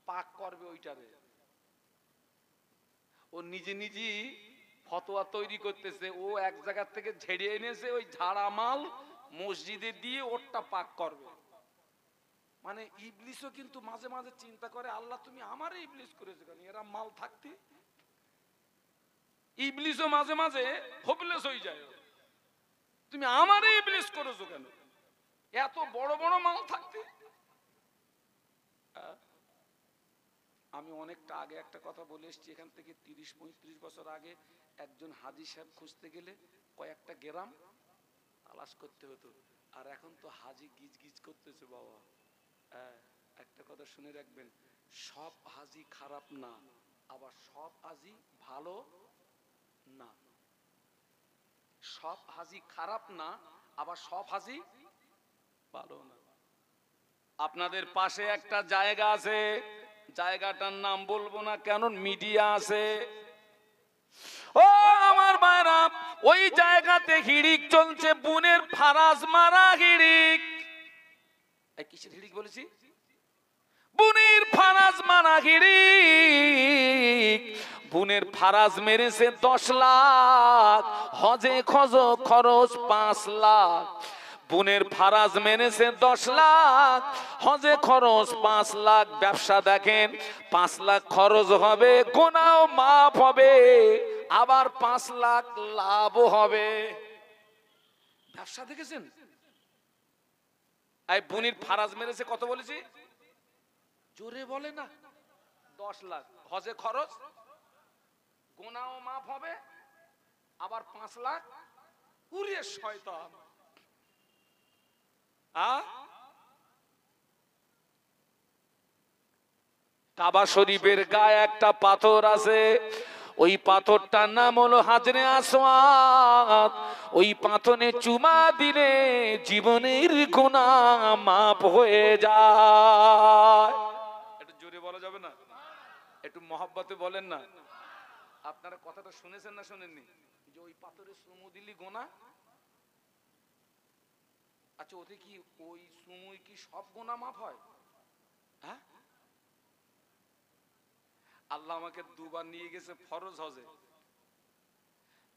পাক করবে ওইটারে। ও নিজে নিজেই ফতোয়া তৈরি করতেছে। ও এক জায়গা থেকে ঝেড়ে এনেছে, ওই ঝাড়া মাল মসজিদে দিয়ে ওরটা পাক করবে। মানে ইবলিসও কিন্তু মাঝে মাঝে চিন্তা করে, আল্লাহ তুমি আমারে ইবলিস করেছো কেন, এরা মাল থাকতে। ইবলিসও মাঝে মাঝে হোপলেস হয়ে যায়, তুমি আমারে ইবলিস করেছো কেন, এত বড় বড় মাল থাকতে। আমি অনেকটা আগে একটা কথা বলে এসেছি, এখান থেকে 30-35 বছর আগে একজন হাজী সাহেব খুঁজতে গেলে কয়েকটা গ্রাম তালাশ করতে হতো। আর এখন তো হাজী গিজ গিজ করতেছে বাবা। একটা কথা শুনে রাখবেন, সব হাজী খারাপ না, আবার সব হাজী ভালো না। সব হাজী খারাপ না, আবার সব হাজী ভালো না। আপনাদের পাশে একটা জায়গা আছে, জায়গাটার নাম বলবো না, কেন মিডিয়া আছে। ও আমার ভাইরা, ওই জায়গাতে হিড়িক চলছে, বুনের ফারাজ মারা হিড়িক। কিসের হিড়িক বলেছি? বুনের ফারাজ মারা হিড়িক। বুনের ফারাজ মেরেছে 10 লাখ, হজে খরচ 5 লাখ। বুনের ফারাজ মেরেছে 10 লাখ, হজে খরচ 5 লাখ। ব্যবসা দেখেন, 5 লাখ খরচ হবে, গুনাহও মাফ হবে, আবার 5 লাখ লাভও হবে। ব্যবসা দেখেছেন? এই বুনির ফারাজ মেরেছে কত বলেছি? জোরে বলে না, 10 লাখ। হজে খরচ, গুনাহও মাফ হবে, আবার 5 লাখ। উরে শয়তান! কাবা শরীফের গায়ে একটা পাথর আছে, ওই পাথরটার নাম হলো হাজরে আসওয়াদ। ওই পাথরে চুমা দিলে জীবনের গুনাহ মাফ হয়ে যায়। একটু জোরে বলা যাবে না? একটু মহব্বতে বলেন না। আপনারা কথাটা শুনেছেন না শুনেননি, যে ওই পাথরে চুমু দিলি গুনাহ? আচ্ছা, ওতে কি ওই চুমুই কি সব গুনাহ মাফ হয়? হ্যাঁ, আল্লাহ আমাকে 2 বার নিয়ে গেছে ফরজ হজে।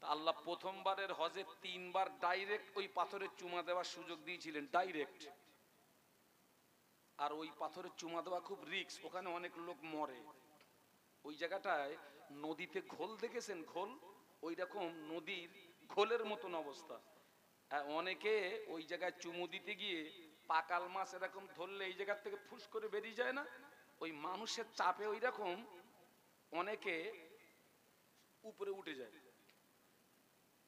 তা আল্লাহ প্রথমবারের হজে 3 বার ডাইরেক্ট ওই পাথরে চুমা দেওয়ার সুযোগ দিয়েছিলেন, ডাইরেক্ট। আর ওই পাথরে চুমা দেওয়া খুব রিস্ক, ওখানে অনেক লোক মরে। ওই জায়গাটায় নদীতে ঘোল দেখেছেন? ঘোল, ওই রকম নদীর ঘোলের মতন অবস্থা। অনেকে ওই জায়গায় চুমু দিতে গিয়ে পাকাল মাছ এরকম ধরলে এই জায়গা থেকে ফুস করে বেরিয়ে যায় না, ওই মানুষের চাপে ওই রকম অনেকে উপরে উঠে যায়।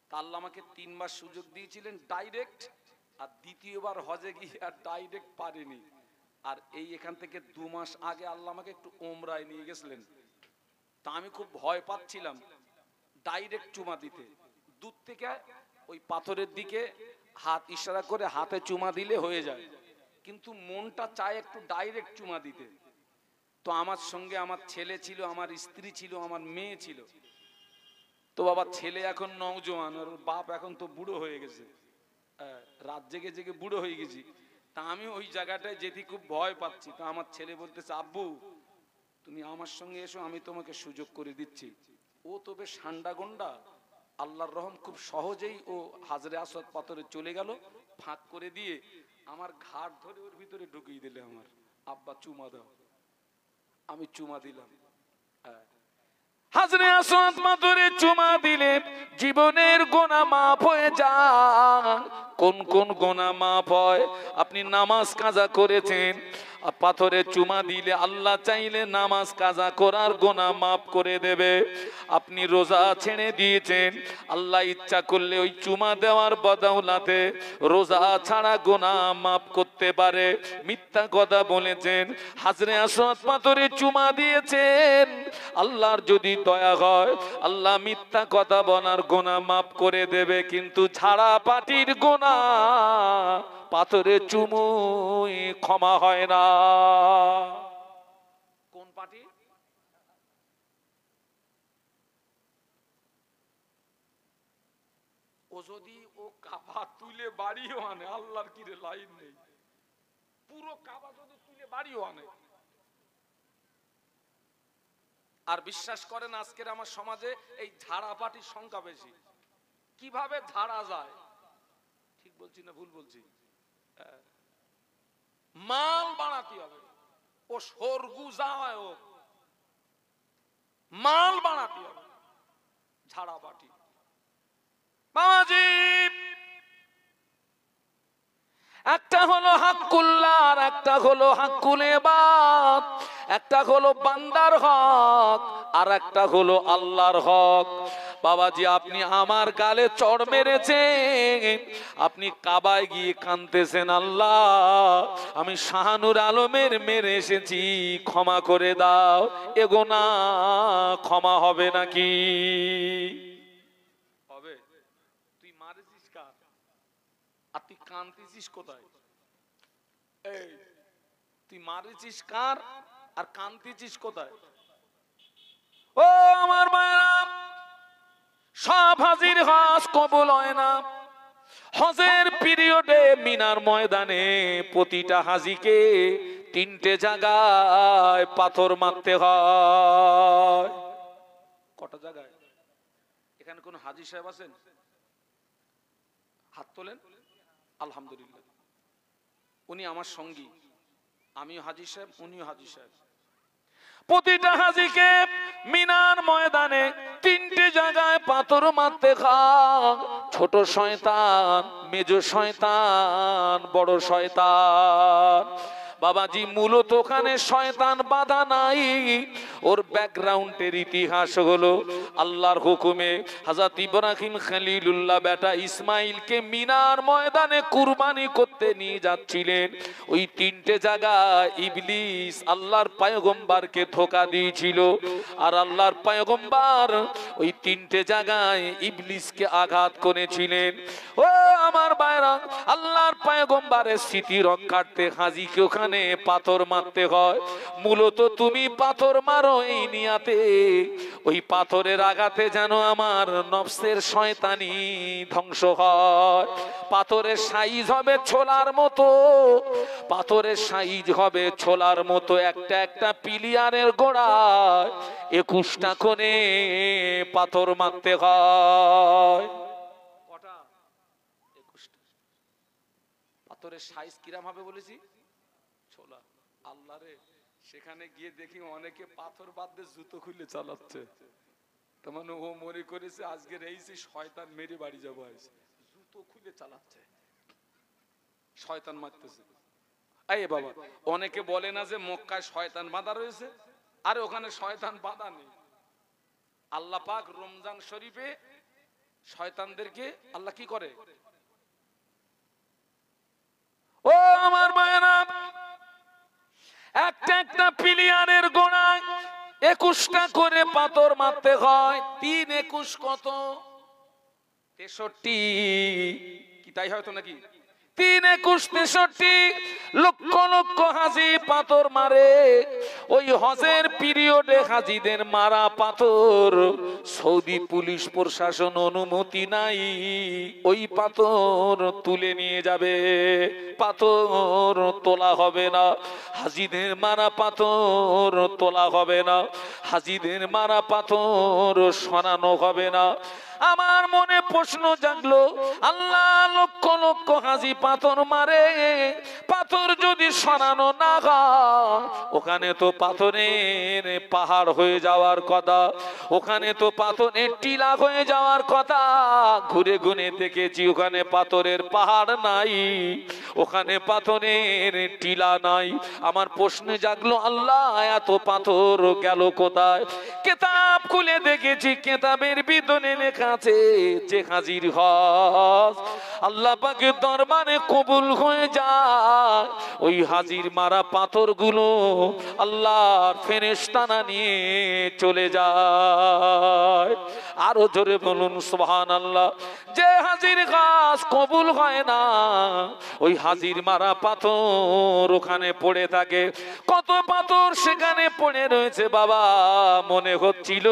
তা আল্লাহ আমাকে 3 বার সুযোগ দিয়েছিলেন ডাইরেক্ট, আর দ্বিতীয়বার হজে গিয়ে আর ডাইরেক্ট পারিনি। আর এই এখান থেকে 2 মাস আগে আল্লাহ আমাকে একটু ওমরায় নিয়ে গেছিলেন। তা আমি খুব ভয় পাচ্ছিলাম ডাইরেক্ট চুমা দিতে। দূর থেকে ওই পাথরের দিকে হাত ইশারা করে হাতে চুমা দিলে হয়ে যায়, কিন্তু মনটা চায় একটু ডাইরেক্ট চুমা দিতে। তো আমার সঙ্গে আমার ছেলে ছিল, আমার স্ত্রী ছিল, আমার মেয়ে ছিল। তো বাবা ছেলে এখন নওজোয়ান, আর বাপ এখন তো বুড়ো হয়ে গেছে, রাত জেগে জেগে বুড়ো হয়ে গেছি। তা আমি ওই জায়গাটায় যেতে খুব ভয় পাচ্ছি। তা আমার ছেলে বলতেছে, আব্বু তুমি আমার সঙ্গে এসো, আমি তোমাকে সুযোগ করে দিচ্ছি। ও তো বেশ ঠান্ডা গন্ডা, আল্লাহর রহম, খুব সহজেই ও হাজরে আসওয়াদ পাথরে চলে গেল, ফাঁক করে দিয়ে আমার ঘাট ধরে ওর ভিতরে ঢুকিয়ে দিলে। আমার আব্বা চুমা দাও, আমি চুমা দিলাম। হাজরে আসওয়াদ পাথরে চুমা দিলে জীবনের গোনা মাফ হয়ে যায়। কোন কোন গোনা মাফ হয়? আপনি নামাজ কাজা করেছেন, পাথরে চুমা দিলে আল্লাহ চাইলে নামাজ কাজা করার গোনা মাফ করে দেবে। আপনি রোজা ছেড়ে দিয়েছেন, আল্লাহ ইচ্ছা করলে ওই চুমা দেওয়ার বদৌলতে রোজা ছাড়া গোনা মাফ করতে পারে। মিথ্যা কথা বলেছেন, হাজরে আসওয়াদ পাথরে চুমা দিয়েছেন, আল্লাহর যদি দয়া হয় আল্লাহ মিথ্যা কথা বলার গোনা মাফ করে দেবে, কিন্তু ছাড়া পাটির গোনা পাথরে চুমুই ক্ষমা হয় না। কোন পাটি? ও যদি ও কাবা তুলে বাড়িও আনে, আল্লাহর কি রে লাইন নেই, পুরো কাবা যদি তুলে বাড়িও আনে। আর বিশ্বাস করেন আজকের আমার সমাজে এই ঝাড়া পাটির সংখ্যা বেশি। কিভাবে ঝাড়া যায়? ঠিক বলছি না ভুল বলছি? মাল বানাতে হবে, ও সরগু যা হয় ও মাল বানাতে হবে। ঝাড়া পাটি বাবাজি, একটা হলো হাক্কুল্লাহ আর একটা হলো হাক্কুল ইবাদ। একটা হলো বান্দার হক আর একটা হলো আল্লাহর হক। বাবাজি আপনি আমার গালে চড় মেরেছেন, আপনি কাবায় গিয়ে কাঁদতেছেন, আল্লাহ আমি শাহানুর আলমের মেরে এসেছি, ক্ষমা করে দাও। এগো না ক্ষমা হবে নাকি? হবে? তুই মারেছিস কার আর তুই কাঁদতেছিস কোথায়? এই তুই মারেছিস কার আর কাঁদতেছিস কোথায়? ও আমার মায়েরা, সব হাজির হজ কবুল হয় না। হজের পিরিয়ডে মিনার ময়দানে প্রতিটা হাজিকে 3টে জায়গায় পাথর মারতে হয়। কটা জায়গায়? এখানে কোন হাজি সাহেব আছেন? হাত তোলেন। আলহামদুলিল্লাহ, উনি আমার সঙ্গী, আমিও হাজি সাহেব, উনিও হাজি সাহেব। প্রতিটা হাজিকে মিনার ময়দানে 3টে জায়গায় পাথর মারতে হয়। ছোট শয়তান, মেজ শয়তান, বড় শয়তান। বাবাজি মূলত ওখানে শয়তান বাধা নাই, ওর ব্যাকগ্রাউন্ডের ইতিহাস হলো আল্লাহর হুকুমে হযরত ইব্রাহিম খলিলুল্লাহ বেটা ইসমাইলকে মিনার ময়দানে কুরবানি করতে নিয়ে যাচ্ছিলেন। ওই 3টে জায়গা ইবলিস আল্লাহর পয়গম্বরকে ধোঁকা দিয়েছিল, আর আল্লাহর পয়গম্বর ওই 3টে জায়গায় ইবলিসকে আঘাত করেছিলেন। ও আমার ভাইরা, আল্লাহর পয়গম্বরের স্মৃতি রক্ষার্থে হাজীকে ওখানে পাথর মারতে হয়। মূলত তুমি পাথর মারো এই নিয়াতে, ওই পাথরের আঘাতে যেন আমার নফসের শয়তানি ধ্বংস হয়। পাথরের সাইজ হবে ছোলার মতো, পাথরের সাইজ হবে ছোলার মতো। একটা একটা পিলিয়ারের গোড়ায় 21টা করে পাথর মারতে হয়। কটা? 21টা। পাথরের সাইজ কিরাম হবে বলেছি? ছোলা। আল্লাহ রে, সেখানে গিয়ে দেখি অনেকে পাথর বাদ দিয়ে জুতো খুলে চালাচ্ছে। তার মানে ও মনে করেছে আজকে এই শয়তান মেরে বাড়ি যাবো। জুতো জুতো খুলে চালাচ্ছে, শয়তান মারতেছে। এই বাবা, অনেকে বলে না যে মক্কায় শয়তান বাঁধা রয়েছে, আরে ওখানে শয়তান বাঁধা নেই। আল্লাহ পাক রমজান শরীফে শয়তানদেরকে আল্লাহ কি করে? ও আমার মায়েরা, একটা একটা প্লেয়ারের গোড়ায় 21টা করে পাথর মারতে হয়। 3 21 কত? 63 কি তাই হয়তো নাকি? 3 21 63 লক্ষ লক্ষ হাজি পাথর মারে। ওই হজের পিরিয়ডে হাজিদের মারা পাথর সৌদি পুলিশ প্রশাসন অনুমতি নাই, ওই পাথর তুলে নিয়ে যাবে, পাথর তোলা হবে না। হাজিদের মারা পাথর তোলা হবে না, হাজিদের মারা পাথর সরানো হবে না। আমার মনে প্রশ্ন জাগলো, আল্লাহ লক্ষ লক্ষ হাজি পাথর মারে, পাথর যদি সরানো না হয়, ওখানে তো পাথরের পাহাড় হয়ে যাওয়ার কথা, ওখানে তো পাথরের টিলা হয়ে যাওয়ার কথা। ঘুরে ঘুরে দেখেছি ওখানে পাথরের পাহাড় নাই, ওখানে পাথরের টিলা নাই। আমার প্রশ্ন জাগলো, আল্লাহ এত পাথর গেল কোথায়? কিতাব খুলে দেখেছি, কিতাবের ভিতরে লেখা আছে যে হাজির হজ আল্লাহ পাকের দরবারে কবুল হয়ে যায়, ওই হাজির মারা পাথরগুলো আল্লাহর ফেরেশতারা নিয়ে চলে যায়। আরো জোরে বলুন সুবহানাল্লাহ। যে হাজির হজ কবুল হয় না, ওই হাজির মারা পাথর ওখানে পড়ে থাকে। কত পাথর সেখানে পড়ে রয়েছে বাবা, মনে হচ্ছিল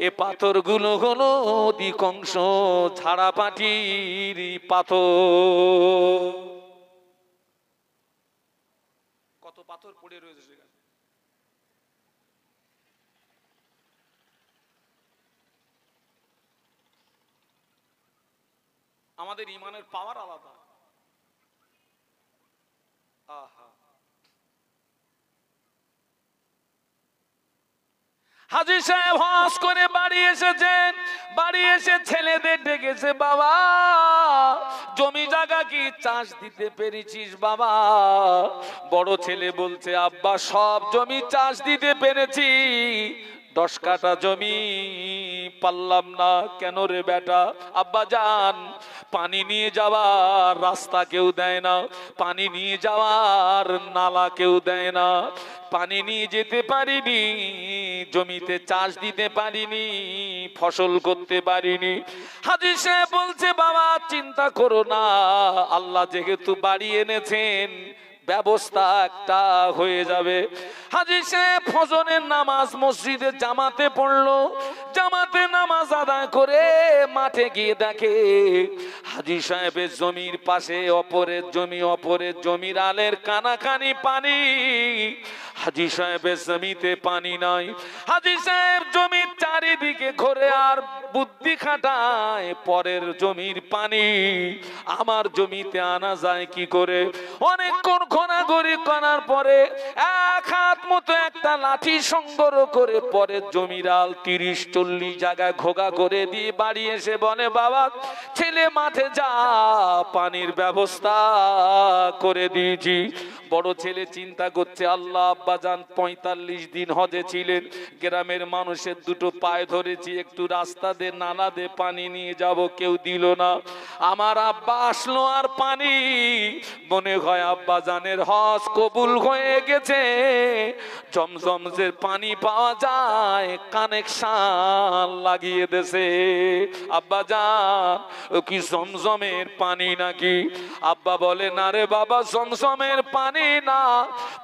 এ পাথরগুলো হলো অধিকাংশ ঝাড়া পাটির পাথর। কত পাথর পড়ে রয়েছে সেখানে। আমাদের ইমানের পাওয়ার আলাদা। আহা, হাজী সাহেব হজ করে বাড়ি এসেছেন, বাড়ি এসে ছেলেদের ডেকেছে, বাবা জমি জায়গা কি চাষ দিতে পেরেছিস বাবা? বড় ছেলে বলছে, আব্বা সব জমি চাষ দিতে পেরেছি, 10 কাঠা জমি পারলাম না। কেন রে বেটা? আব্বা জান, পানি নিয়ে যাওয়ার রাস্তা কেউ দেয় না, পানি নিয়ে যাওয়ার নালা কেউ দেয় না, পানি নিয়ে যেতে পারিনি, জমিতে চাষ দিতে পারিনি, ফসল করতে পারিনি। হাজী সাহেব বলছে, বাবা চিন্তা করো না, আল্লাহ যেহেতু বাড়ি এনেছেন ব্যবস্থা একটা হয়ে যাবে। হাজী সাহেব ফজরের নামাজ মসজিদে জামাতে পড়লো, জামাতে নামাজ আদায় করে মাঠে গিয়ে দেখে হাজী সাহেবের জমির পাশে অপরের জমির আলের কানাকানি পানি, হাজী সাহেবের জমিতে পানি নাই। হাজী সাহেব জমির চারিদিকে ঘুরে আর বুদ্ধি খাটায়, পরের জমির পানি আমার জমিতে আনা যায় কি করে। অনেকক্ষণ ঘোরাঘুরি করার পরে এক হাত মতো একটা লাঠি সংগ্রহ করে পরের জমির আল 30-40 জায়গায় ঘোগা করে দিয়ে বাড়ি এসে বলে, বাবা ছেলে মাঠে যা, পানির ব্যবস্থা করে দিয়েছি। বড় ছেলে চিন্তা করছে, আল্লাহ আব্বাজান 45 দিন হজে ছিলেন, গ্রামের মানুষের দুটো পায়ে ধরেছি, একটু রাস্তা দে নালা দে পানি নিয়ে যাব, কেউ দিল না। আমার আব্বা আসলো আর পানি, মনে হয় আব্বাজানের হজ কবুল হয়ে গেছে, জমজমের পানি পাওয়া যায়, কানেকশন লাগিয়ে দেছে। আব্বাজান ও কি জমজমের পানি নাকি? আব্বা বলে, না রে বাবা জমজমের পানি না,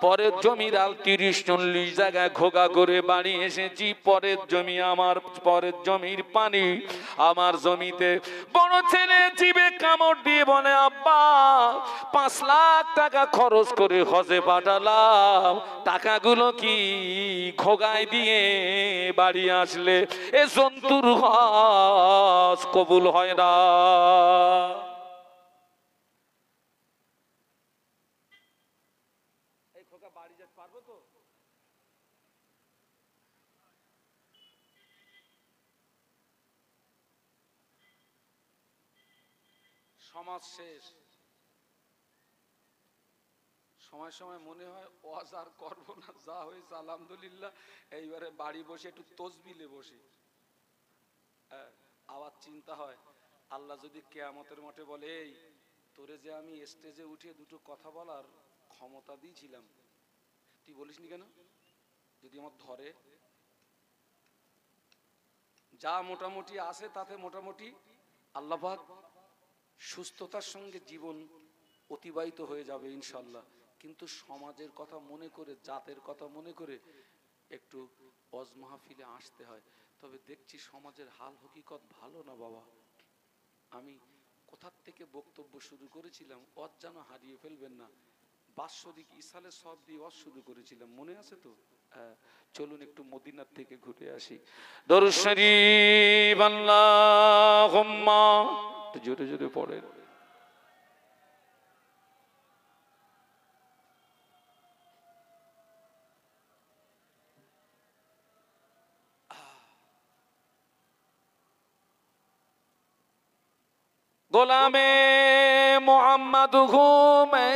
পরের জমির আল 30-40 জায়গায় ঘোগা করে বাড়ি এসেছি, পরের জমি আমার, পরের জমির পানি আমার জমিতে। বড় ছেলে জিভে কামড় দিয়ে বলে, আব্বা 5 লাখ টাকা খরচ করে হজে পাঠালাম, টাকাগুলো কি ঘোগায় দিয়ে বাড়ি আসলে এ জন্তুর হজ কবুল হয় না। বাড়ি যেতে পারবো তো? সমাজ শেষ। সময় সময় মনে হয় ওয়াজ আর করবো না, যা হয়েছে আলহামদুলিল্লাহ, এইবারে বাড়ি বসে একটু তসবিলে বসি। আবার চিন্তা হয়, আল্লাহ যদি কিয়ামতের মাঠে বলে, এই তোরে যে আমি স্টেজে উঠে দুটো কথা বলার ক্ষমতা দিয়েছিলাম, তুই বলিসনি কেন? যদি আমার ধরে, যা মোটামুটি আছে তাতে মোটামুটি আল্লাহ পাক সুস্থতার সঙ্গে জীবন অতিবাহিত হয়ে যাবে ইনশাল্লাহ। কিন্তু সমাজের কথা মনে করে, জাতের কথা মনে করে একটু ওয়াজ মাহফিলে আসতে হয়। তবে দেখছি সমাজের হাল হকিকত ভালো না বাবা। আমি কোথার থেকে বক্তব্য শুরু করেছিলাম, ওয়াজ যেন হারিয়ে ফেলবেন না। বাৎসরিক ইসালে সব দিয়ে ওয়াজ শুরু করেছিলাম, মনে আছে তো? চলুন একটু মদিনার থেকে ঘুরে আসি। দরুদ শরীফ আল্লাহুম্মা, জোরে জোরে পড়েন। গোলামে मोहम्मद हूँ मैं,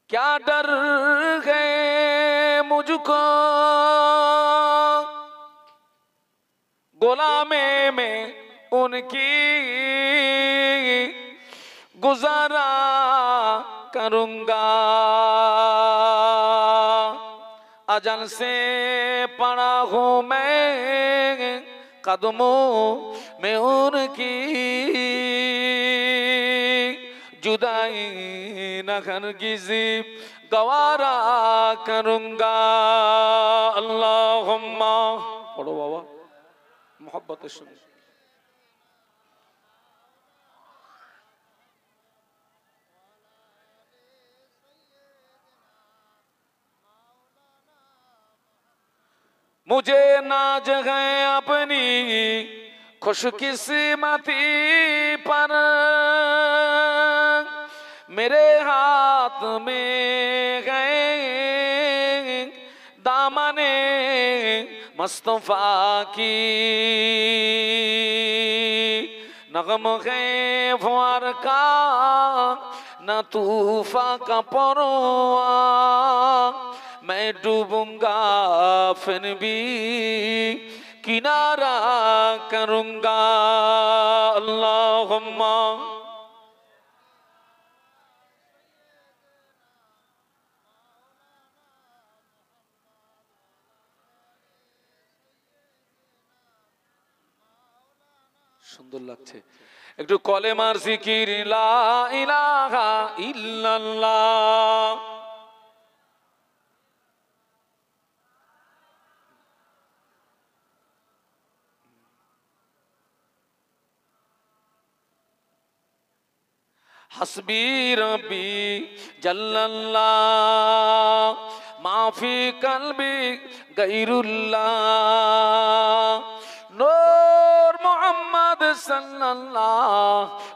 क्या डर है मुझको, गुलामे में उनकी गुजारा करूंगा, अजल से पड़ा हूँ मैं कदमों में उनकी, जुदाई न हरगिज़ गवारा करूंगा। अल्लाहुम्मा, पढ़ो बाबा मोहब्बत सुन। मुझे नाज है अपनी खुशकिस्मती पर, मेरे हाथ में है दामने मुस्तफा की, नगम है फुआर का न तूफा का परवा, मैं डूबूंगा फिर भी किनारा करूंगा। अल्लाहुम्मा, সুন্দর লাগছে একটু কলেমার জিকির, লা ইলাহা ইল্লাল্লাহ। हस्बी रब्बी जल्लल्लाह, माफी कल्बी गैरुल्लाह, नूर मोहम्मद सल्लल्लाह,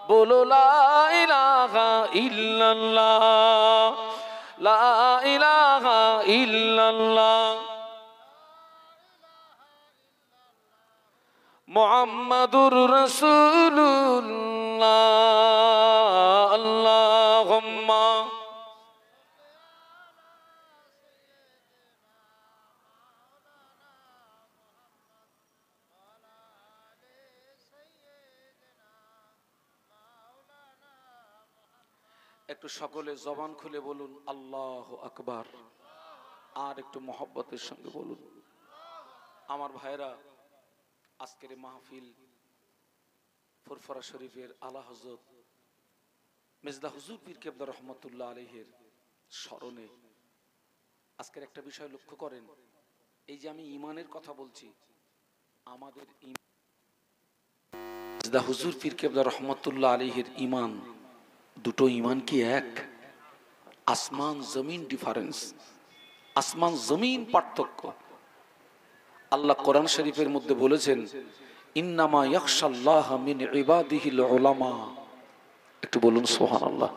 बोलो ला इलाहा इल्लल्लाह, ला इलाहा इल्लल्लाह, मुहम्मदुर रसूलुल्लाह। अल्लाहुम्मा, একটু সকলে জবান খুলে বলুন আল্লাহু আকবার, আর একটু মহব্বতের সঙ্গে বলুন। আমার ভাইরা, আজকের মাহফিল ফুরফুরা শরীফের আলা হযরত মির্জা হুজুর পীর কেবলা রহমাতুল্লাহ আলাইহির স্মরণে আজকের একটা বিষয় লক্ষ্য করেন। এই যে আমি ঈমানের কথা বলছি, আমাদের মির্জা হুজুর পীর কেবলা রহমাতুল্লাহ আলাইহির ঈমান, দুটো ঈমান কি এক? আসমান জমিন ডিফারেন্স, আসমান জমিন পার্থক্য। আল্লাহ কোরআন শরীফের মধ্যে বলেছেন, ইন্নামা ইয়াখশাল্লাহ মিন ইবাদিহিল উলামা। একটু বলুন সুবহানাল্লাহ।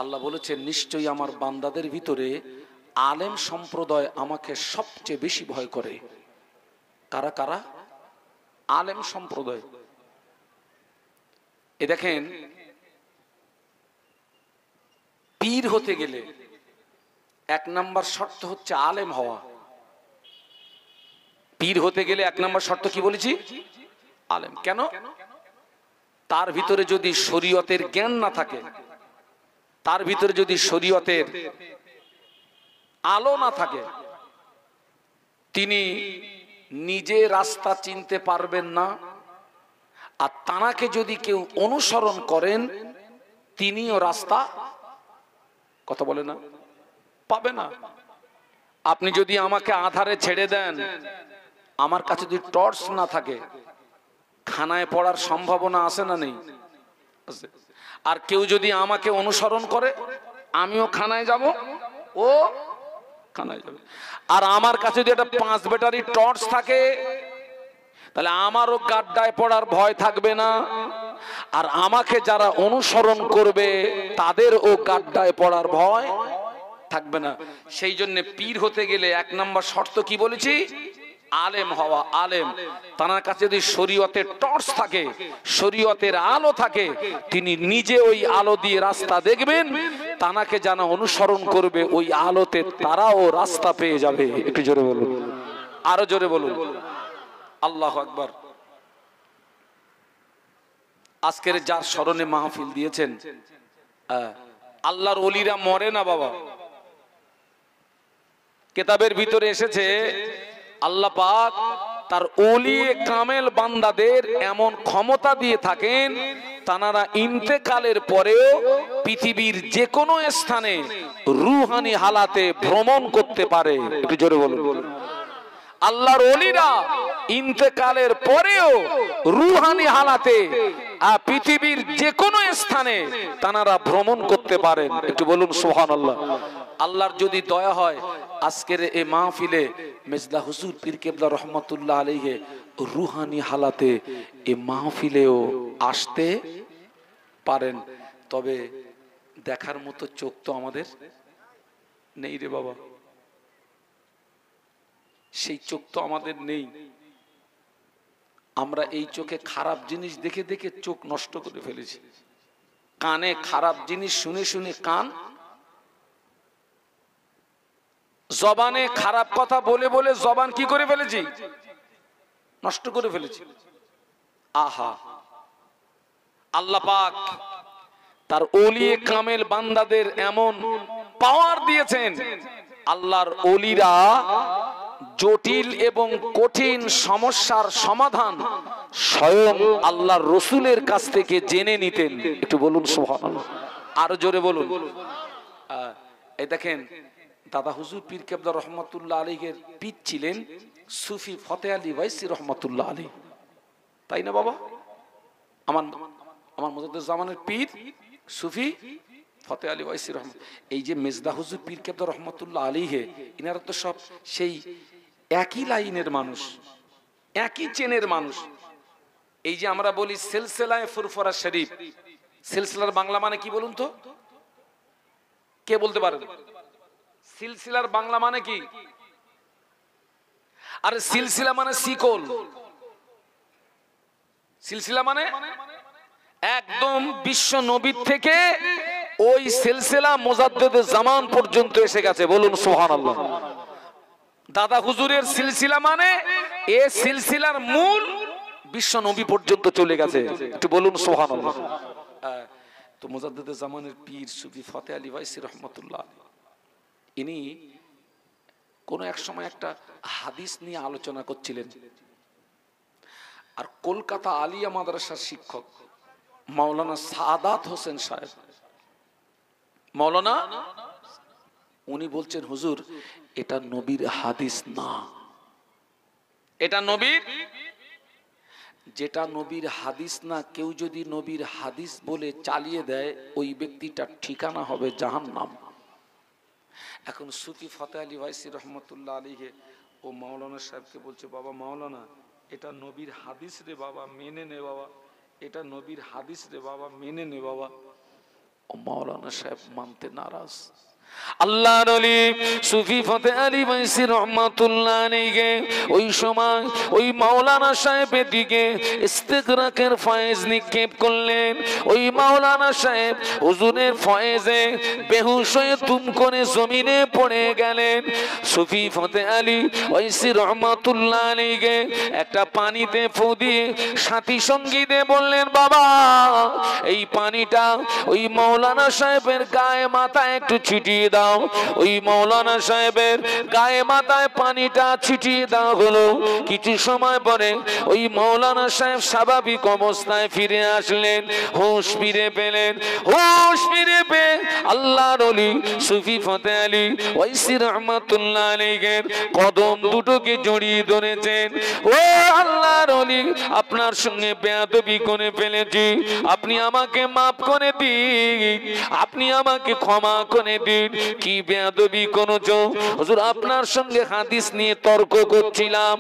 আল্লাহ বলেছেন, নিশ্চয়ই আমার বান্দাদের ভিতরে আলেম সম্প্রদায় আমাকে সবচেয়ে বেশি ভয় করে। কারা কারা? আলেম সম্প্রদায়। এ দেখেন, পীর হতে গেলে 1 নম্বর শর্ত হচ্ছে আলেম হওয়া। পীর হতে গেলে 1 নম্বর শর্ত কি বলেছি? আলেম। কেন? তার ভিতরে যদি শরীয়তের জ্ঞান না থাকে, তার ভিতরে যদি শরীয়তের আলো না থাকে, তিনি নিজে রাস্তা চিনতে পারবেন না। আর তানাকে যদি কেউ অনুসরণ করেন, তিনিও রাস্তা, কথা বলে না, পাবে না। আপনি যদি আমাকে আধারে ছেড়ে দেন, আমার কাছে যদি টর্চ না থাকে, খানায় পড়ার সম্ভাবনা আছে না নেই? আর কেউ যদি আমাকে অনুসরণ করে, আমিও খানায় যাব, ও খানায় যাবে। আর আমার কাছে যদি একটা 5 ব্যাটারি টর্চ থাকে, তাহলে আমারও গাড্ডায় পড়ার ভয় থাকবে না। আর আমাকে যারা অনুসরণ করবে, তাদেরও গাড্ডায় পড়ার ভয় থাকবে না। সেই জন্য পীর হতে গেলে 1 নম্বর শর্ত কি বলেছি? আলেম হওয়া। আলেম, তার কাছে যদি শরীয়তের টর্চ থাকে, শরীয়তের আলো থাকে, তিনি নিজে ওই আলো দিয়ে রাস্তা দেখবেন, তানাকে যারা অনুসরণ করবে ওই আলোতে তারাও রাস্তা পেয়ে যাবে। একটু জোরে বলুন, আরো জোরে বলুন, আল্লাহু আকবার। আজকের যার স্মরণে মাহফিল দিয়েছেন, আল্লাহর ওলিরা মরে না বাবা। কিতাবের ভিতরে এসেছে, আল্লাহ পাক তার ওলি কামেল বান্দাদের এমন ক্ষমতা দিয়ে থাকেন, তারা ইন্তেকালের পরেও পৃথিবীর যে কোনো স্থানে রুহানি হালাতে ভ্রমণ করতে পারে। একটু জোরে বলুন। আল্লাহর ওলিরা ইন্তেকালের পরেও রুহানি হালাতে পৃথিবীর যে কোনো স্থানে তারা ভ্রমণ করতে পারেন। একটু বলুন সুবহানাল্লাহ। আল্লাহর যদি দয়া হয়, আজকের এই মাহফিলে মেজদা হুজুর পীর কেবলা রহমাতুল্লাহ আলাইহি রুহানি হালাতে এই মাহফিলেও আসতে পারেন। তবে দেখার মতো চোখ তো আমাদের নেই রে বাবা, সেই চোখ তো আমাদের নেই। আমরা এই চোখে খারাপ জিনিস দেখে দেখে চোখ নষ্ট করে ফেলেছি, কানে খারাপ জিনিস শুনে শুনে কান, জবানে খারাপ কথা বলে বলে জবান কি করে ফেলেছি? নষ্ট করে ফেলেছি। আহা, আল্লাহ পাক তার ওলি কামেল বান্দাদের এমন পাওয়ার দিয়েছেন, আল্লাহর ওলিরা জটিল এবং কঠিন সমস্যার সমাধান স্বয়ং আল্লাহর রসুলের কাছ থেকে জেনে নিতেন। একটু বলুন সুবহানাল্লাহ, আরো জোরে বলুন। এই দেখেন, দাদা হুজুর পীর কেবলা রহমাতুল্লাহ আলাইহির পীর ছিলেন সুফি ফতে আলী ওয়াইসি রহমাতুল্লাহ আলাইহি, তাই না বাবা? আমার মুজাদ্দিদুজ্জামানের পীর সুফি ফতে আলী ওয়াইসি রহমত। এই যে মেজদা হুজুর পীর কেবলা রহমাতুল্লাহ আলাইহি, ইনারা তো সব সেই একই লাইনের মানুষ, একই চেনের মানুষ। এই যে আমরা বলি সিলসিলায়ে ফুরফুরা শরীফ, সিলসিলার বাংলা মানে কি বলুন তো? কে বলতে পারেন? সিলসিলার বাংলা মানে কি? আরে সিলসিলা মানে শিকল। সিলসিলা মানে একদম বিশ্ব নবীর থেকে ওই সিলসিলা মুজাদ্দিদে জামান পর্যন্ত এসে গেছে। বলুন সুবহানাল্লাহ। দাদা হুজুরের সিলসিলা মানে এই সিলসিলার মূল বিশ্ব নবী পর্যন্ত চলে গেছে। একটু বলুন সুবহানাল্লাহ। তো মুজাদ্দিদে জামানের পীর সুফি ফতে আলী ওয়াইসি রহমাতুল্লাহ, ইনি কোন এক সময় একটা হাদিস নিয়ে আলোচনা করছিলেন। আর কলকাতা আলিয়া মাদ্রাসার শিক্ষক মাওলানা সাদাত হোসেন সাহেব, মাওলানা, উনি বলছেন, হুজুর এটা নবীর হাদিস না। এটা নবীর, যেটা নবীর হাদিস না, কেউ যদি নবীর হাদিস বলে চালিয়ে দেয়, ওই ব্যক্তিটার ঠিকানা হবে জাহান্নাম। এখন সুফি ফতে আলী ওয়াইসি রহমতুল্লাহ আলাইহি ও মাওলানা সাহেবকে বলছে, বাবা মাওলানা, এটা নবীর হাদিস রে বাবা, মেনে নে বাবা, এটা নবীর হাদিস রে বাবা, মেনে নে বাবা। ও মাওলানা সাহেব মানতে নারাজ। আল্লাহর ওলি সুফি ফতে আলী বাইসি রহমাতুল্লাহ আলাইহি ওই সময় ওই মাওলানা সাহেবের দিকে ইস্তেগরাকের ফয়েজ নিক্ষেপ করলেন। ওই মাওলানা সাহেব হুজুরের ফয়েজে বেহুশ হয়ে তুম করে জমিনে পড়ে গেলেন। সুফি ফতে আলী বাইসি রহমাতুল্লাহ আলাইহি একটা পানিতে ফু দিয়ে সাথী সঙ্গীতে বললেন, বাবা এই পানিটা ওই মাওলানা সাহেবের গায়ে মাথায় একটু ছিটিয়ে দাও। ওই মাওলানা সাহেবের গায়ে মাথায় পানিটা ছিটিয়ে দেওয়া হলো। কিছু সময় পরে ওই মাওলানা সাহেব স্বাভাবিক অবস্থায় ফিরে আসলেন, হুঁশ ফিরে পেলেন। হুঁশ ফিরে পেয়ে আল্লাহর ওলি সুফি ফতে আলী ওয়াইসি রহমাতুল্লাহ আলাইহির কদম দুটোকে জড়িয়ে ধরেছেন। ও আল্লাহর ওলি, আপনার সঙ্গে বেয়াদবি করে ফেলেছি, আপনি আমাকে মাফ করে দিন, আপনি আমাকে ক্ষমা করে দিন। কি বেয়াদবি করেছো হুজুর? আপনার সঙ্গে হাদিস নিয়ে তর্ক করছিলাম।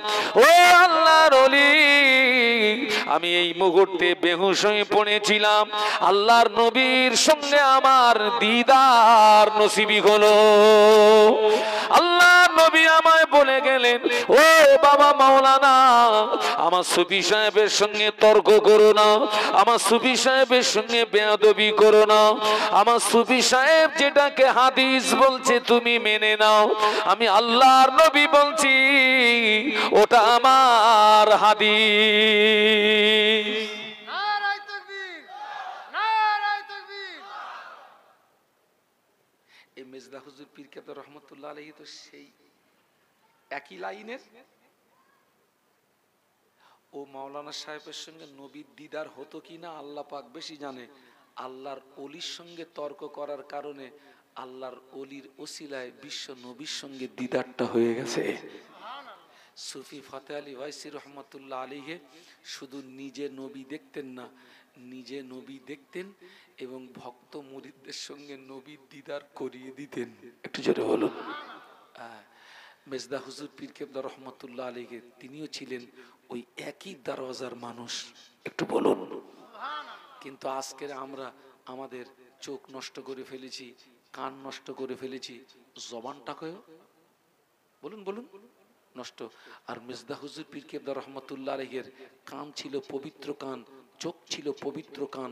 ও আল্লাহর ওলি, আমি এই মুহূর্তে বেহুশ হয়ে পড়েছিলাম, আল্লাহর নবীর সঙ্গে আমার দিদার নসিবি হলো। আল্লাহর নবী আমায় বলে গেলেন, ও বাবা মাওলানা, আমার সুফি সাহেবের সঙ্গে তর্ক করো না, আমার সুফি সাহেবের সঙ্গে বেয়াদবি করো না। আমার সুফি সাহেব যেটাকে হাদিস বলছে তুমি মেনে নাও, আমি আল্লাহর নবী বলছি ওটা আমার হাদিস। নারায়ে তাকবীর, নারায়ে তাকবীর। এই মেজদা হুজুর পীর কেবলা রহমাতুল্লাহ আলাইহি তো সেই একই লাইনের। ও মাওলানা সাহেবের সঙ্গে নবীর দিদার হতো কিনা আল্লাহ পাক বেশি জানে। আল্লাহর অলির সঙ্গে তর্ক করার কারণে আল্লাহর অলির ওসিলায় বিশ্ব নবীর সঙ্গে দিদারটা হয়ে গেছে। সুফি ফতে আলী ওয়াইসি রহমাতুল্লাহ আলাইহি শুধু নিজে নবী দেখতেন না, নিজে নবী দেখতেন এবং ভক্ত মুরিদদের সঙ্গে নবীর দিদার করিয়ে দিতেন। একটু জোরে বলুন। মেজদা হুজুর পীর কেবলা রহমাতুল্লাহ আলাইহি তিনিও ছিলেন ওই একই দরওয়াজার মানুষ। একটু বলুন। কিন্তু আজকের আমরা আমাদের চোখ নষ্ট করে ফেলেছি, কান নষ্ট করে ফেলেছি, জবানটাকেও বলুন বলুন নষ্ট। আর মেজদা হুজুর পীর কেবলা রহমাতুল্লাহ আলাইহির কান ছিল পবিত্র কান, চোখ ছিল পবিত্র কান,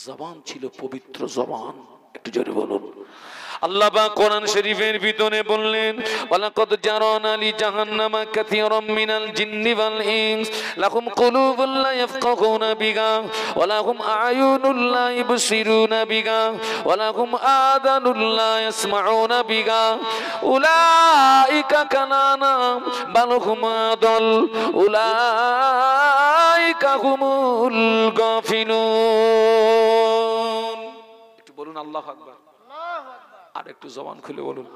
জবান ছিল পবিত্র জবান। একটু জোরে বলুন। আল্লাহ পাক কোরআন শরীফের ভিতরে বললেন, ওয়ালাকাদ জারানা লি জাহান্নামা কাসীরাম মিনাল জিন্নি ওয়াল ইনস লাহুম কুলুবুন লা ইয়াফকাহুনা বিহা ওয়া লাহুম আ'য়ুনুন লা ইবসিরুনা বিহা ওয়া লাহুম আযানুন লা ইয়াসমাউনা বিহা উলাইকা কানানাম বাল হুম আদাল উলাইকা হুমুল গাফিলুন। একটু বলুন আল্লাহু আকবার। আর একটু জবান খুলে বলুন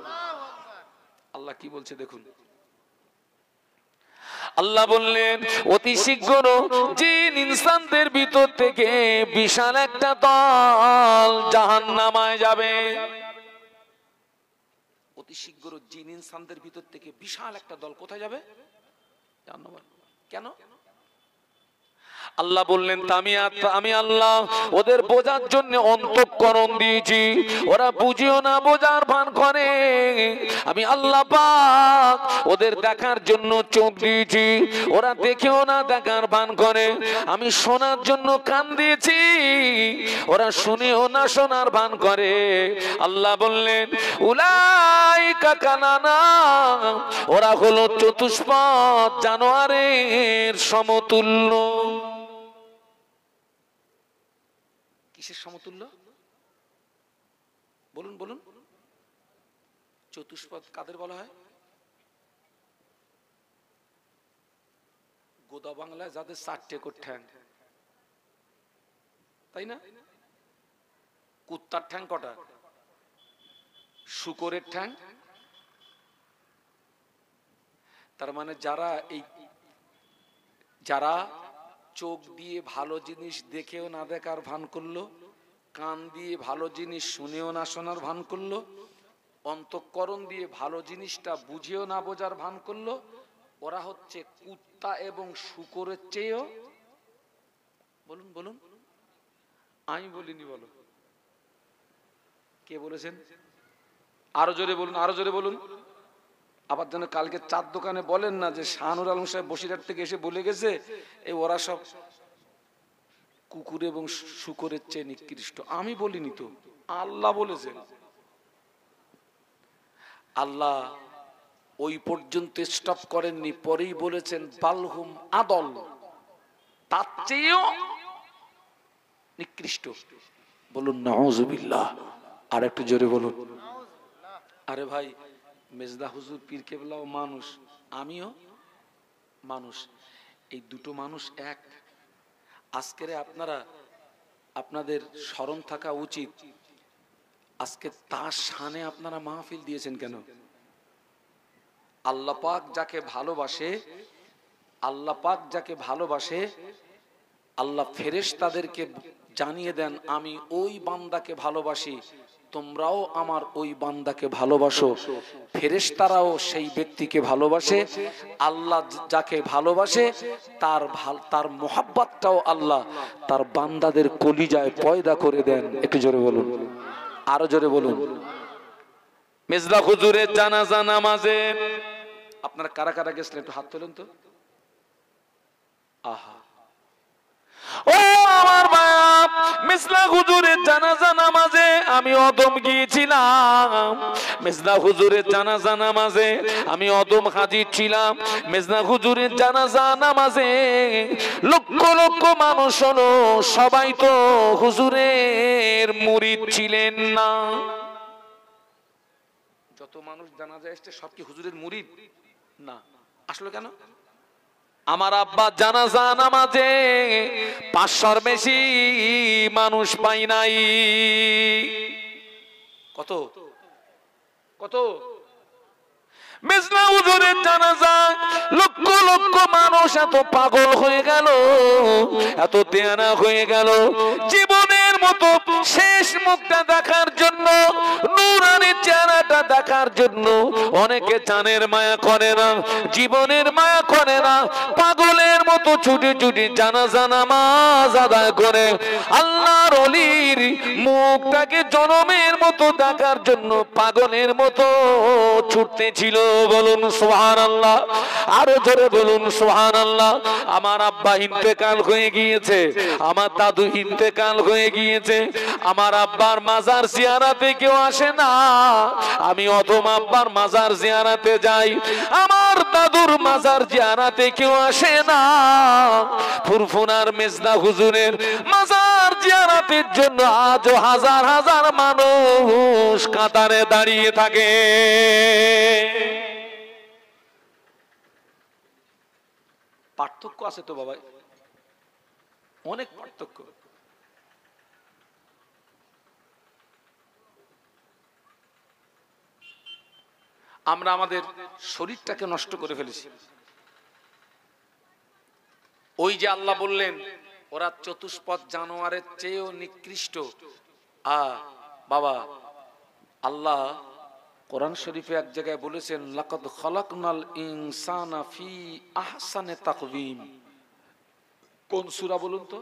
আল্লাহ কি বলছে দেখুন। আল্লাহ বললেন, অতি শীঘ্র জিন ইনসানদের ভিতর থেকে বিশাল একটা দল জাহান্নামায় যাবে। অতি শীঘ্র জিন ইনসানদের ভিতর থেকে বিশাল একটা দল কোথায় যাবে? জাহান্নামে। কেন? আল্লাহ বললেন, আমি আল্লাহ ওদের বোঝার জন্য অন্তঃকরণ দিয়েছি, ওরা বুঝিও না বোঝার ভান করে। আমি আল্লাহ পাক ওদের দেখার জন্য চোখ দিয়েছি, ওরা দেখেও না দেখার ভান করে। আমি শোনার জন্য কান দিয়েছি, ওরা শুনেও না শোনার ভান করে। আল্লাহ বললেন, উলাইকা কানানা, ওরা হলো চতুষ্পদ জানোয়ারের সমতুল্য। কিসের সমতুল্য? বলুন বলুন। চতুষ্পদ কাদের বলা হয়? গোদা বাংলায় যাদের চারটে করে ঠ্যাং, তাই না? কুত্তার ঠ্যাং কটা? শুকরের ঠ্যাং। তার মানে যারা চোখ দিয়ে ভালো জিনিস দেখেও না দেখার ভান করলো, কান দিয়ে ভালো জিনিস শুনেও না শোনার ভান করলো, অন্তঃকরণ দিয়ে ভালো জিনিসটা বুঝেও না বোঝার ভান করলো, ওরা হচ্ছে কুত্তা এবং শূকরের চেয়েও। বলুন বলুন। আমি বলিনি, বলো কে বলেছেন? আরো জোরে বলুন, আরো জোরে বলুন। আবার যেন কালকে চার দোকানে বলেন না যে শাহনুর আলম সাহেব বসিরহাট থেকে এসে বলে গেছে এই ওরা সব কুকুর এবং শুকরের চেয়ে নিকৃষ্ট। আমি বলিনি তো, আল্লাহ বলেছেন। আল্লাহ ওই পর্যন্ত স্টপ করেননি, পরেই বলেছেন বালহুম আদল, তার চেয়েও নিকৃষ্ট। বলুন নাউজুবিল্লাহ। আর একটু জোরে বলুন। আরে ভাই, মেজদা হুজুর পীর কেবলাও মানুষ, আমিও মানুষ, এই দুটো মানুষ এক। আজকের আপনারা আপনাদের স্মরণ থাকা উচিত, আজকে তার শানে আপনারা মাহফিল দিয়েছেন কেন? আল্লাহ পাক যাকে ভালোবাসে, আল্লাহ পাক যাকে ভালোবাসে, আল্লাহ ফেরেশতাদেরকে জানিয়ে দেন আমি ওই বান্দাকে ভালোবাসি, তোমরাও আমার ওই বান্দাকে ভালোবাসো। ফেরেশতারাও সেই ব্যক্তিকে ভালোবাসে। আল্লাহ যাকে ভালোবাসে তার মোহাব্বতটাও আল্লাহ তার বান্দাদের কলিজায় পয়দা করে দেন। একটু জোরে বলুন, আরো জোরে বলুন। মেজদা হুজুরের জানাজা নামাজে আপনারা কারা কারা গেছিলেন একটু হাত তোলেন তো। আহা, ও আমার বাপ, মেজদা হুজুরের জানাজা নামাজে আমি অদম গিয়েছিলাম। মেজদা হুজুরের জানাজা নামাজে আমি অদম হাজির ছিলাম। মেজদা হুজুরের জানাজা নামাজে লক্ষ লক্ষ মানুষ হলো, সবাই তো হুজুরের মুরিদ ছিলেন না। যত মানুষ জানাজা এসছে সব কি হুজুরের মুরিদ না? আসলে কেন? আমার আব্বা জানাজা নামাজে 500-র বেশি মানুষ পাই নাই। কত কত? মেজদা হুজুরের জানাজা লক্ষ লক্ষ মানুষ এত পাগল হয়ে গেল, এত দেয়ানা হয়ে গেল, জীবনের মতো শেষ মুখটা দেখার জন্য, নূরানি চেহারাটা দেখার জন্য। অনেকে জানের মায়া করে না, জীবনের মায়া করে না, পাগলের মতো ছুটে ছুটে জানাজা নামাজ আদায় করে আল্লাহর ওলির মুখটাকে জনমের মতো দেখার জন্য পাগলের মতো ছুটতে ছিল। বলুন সুবহানাল্লাহ, আরো জোরে বলুন সুবহানাল্লাহ। আমার আব্বা ইন্তেকাল হয়ে গিয়েছে, আমার দাদু ইন্তেকাল হয়ে গিয়েছে, আমার আব্বার মাজার জিয়ারাতে কেউ আসে না। আমি অদম আব্বার মাজার জিয়ারাতে যাই, আমার দাদুর মাজার জিয়ারাতে কেউ আসে না। ফুরফুরার মেজদা হুজুরের মাজার জিয়ারাতের জন্য আজও হাজার হাজার মানুষ কাতারে দাঁড়িয়ে থাকে। পার্থক্য আছে তো বাবা, অনেক পার্থক্য। আমরা আমাদের শরীরটাকে নষ্ট করে ফেলেছি। ওই যে আল্লাহ বললেন ওরা চতুষ্পদ জানোয়ারের চেয়েও নিকৃষ্ট। বাবা, আল্লাহ কোরআন শরীফে এক জায়গায় বলেছেন লাকাদ খালাকনাল ইনসানা ফি আহসানি তাকওয়িম। কোন সূরা বলুন তো?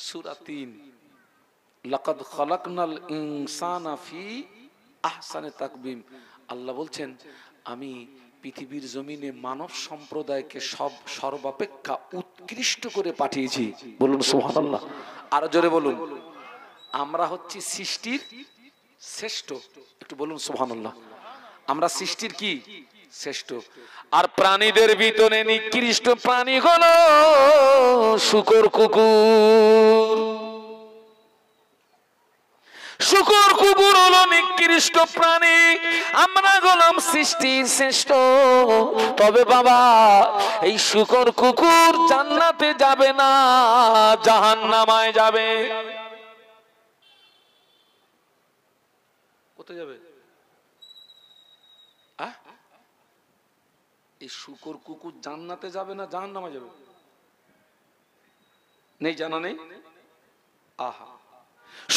সূরা 3। লাকাদ খালাকনাল ইনসানা ফি আহসানি তাকওয়িম। আল্লাহ বলছেন আমি পৃথিবীর জমিনে মানব সম্প্রদায়কে সর্বাপেক্ষা উৎকৃষ্ট করে পাঠিয়েছি। বলুন সুবহানাল্লাহ, আর জোরে বলুন। আমরা হচ্ছি সৃষ্টির শ্রেষ্ঠ। একটু বলুন সুবহানাল্লাহ। আমরা সৃষ্টির কি? শ্রেষ্ঠ। আর প্রাণীদের ভিতরে নিকৃষ্ট প্রাণী হলো শূকর কুকুর। শূকর কুকুর হলো নিকৃষ্ট প্রাণী, আমরা হলাম সৃষ্টির শ্রেষ্ঠ। তবে বাবা, এই শূকর কুকুর জান্নাতে যাবে না, জাহান্নামায় যাবে। কোথায় যাবে? এই শূকর কুকুর জান্নাতে যাবে না জাহান্নামে যাবে? নেই, জানা নেই? আহা,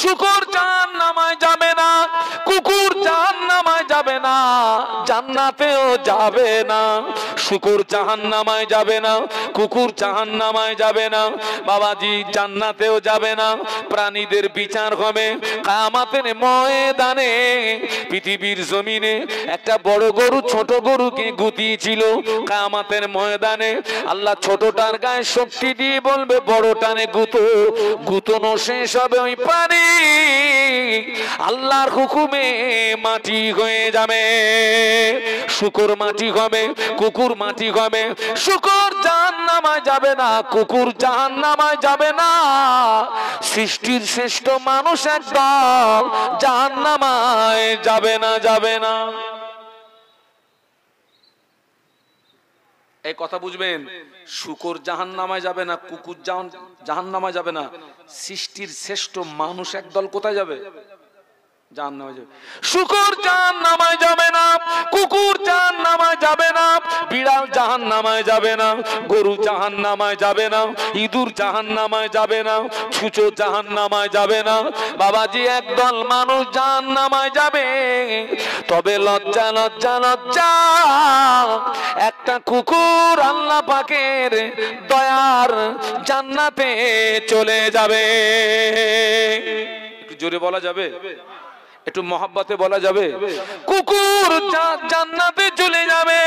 শূকর জাহান্নামায় যাবে না, কুকুর জাহান্নামায় যাবে না। জান্নাতেও যাবে না, শুকর জাহান্নামায় যাবে না, কুকুর জাহান্নামায় যাবে না, বাবাজি জান্নাতেও যাবে না। প্রাণীদের বিচার হবে কিয়ামতের ময়দানে। পৃথিবীর জমিনে একটা বড় গরু ছোট গরুকে গুতিয়েছিল, কিয়ামতের ময়দানে আল্লাহ ছোটটার গায়ে শক্তি দিয়ে বলবে বড় টানে গুতো, গুতনো শেষ হবে ওই প্রাণী আল্লাহর হুকুমে মাটি হয়ে যাবে। শুকর মাটি হবে, কুকুর মাটি হবে। শুকর জাহান্নামায় যাবে না, কুকুর জাহান্নামায় যাবে না। সৃষ্টির শ্রেষ্ঠ মানুষ একদল জাহান্নামায় যাবে না, যাবে না। এই কথা বুঝবেন, শুকর জাহান্নামায় যাবে না, কুকুর জাহান্নামায় যাবে না। সৃষ্টির শ্রেষ্ঠ মানুষ একদল কোথায় যাবে? জাহান্নামে যাবে। শুকর জাহান্নামে যাবে না, কুকুর জাহান্নামে যাবে না, বিড়াল জাহান্নামে যাবে না, গরু জাহান্নামে যাবে না, ইঁদুর জাহান্নামে যাবে না, ছুঁচো জাহান্নামে যাবে না। বাবাজি একদল মানুষ জাহান্নামে যাবে। তবে লজ্জা লজ্জা লজ্জা, একটা কুকুর আল্লাহ পাকের দয়ার জান্নাতে চলে যাবে। একটু জোরে বলা যাবে? একটু মহব্বতে বলা যাবে? কুকুর জান্নাতে চলে যাবে।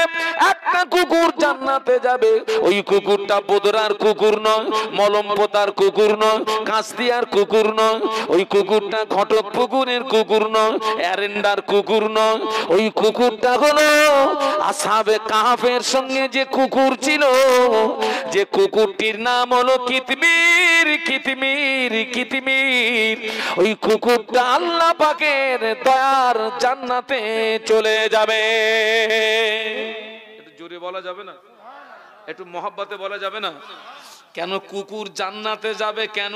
একটা কুকুর জান্নাতে যাবে। ওই কুকুরটা বোদরার কুকুর নয়, মলম পোতার কুকুর নয়, কাস্তিয়ার কুকুর নয়, ওই কুকুরটা ঘটক পুকুরের কুকুর নয়, এরেন্ডার কুকুর নয়। ওই কুকুরটা হলো আসহাবে কাহাফের সঙ্গে যে কুকুর ছিল, যে কুকুরটির নাম হলো কিতমির, কিতমির, কিতমির। ওই কুকুরটা আল্লাহ পাকের দয়ার জান্নাতে চলে যাবে। একটু জোরে বলা যাবে না? একটু মহব্বতে বলা যাবে না? কেন কুকুর জান্নাতে যাবে? কেন?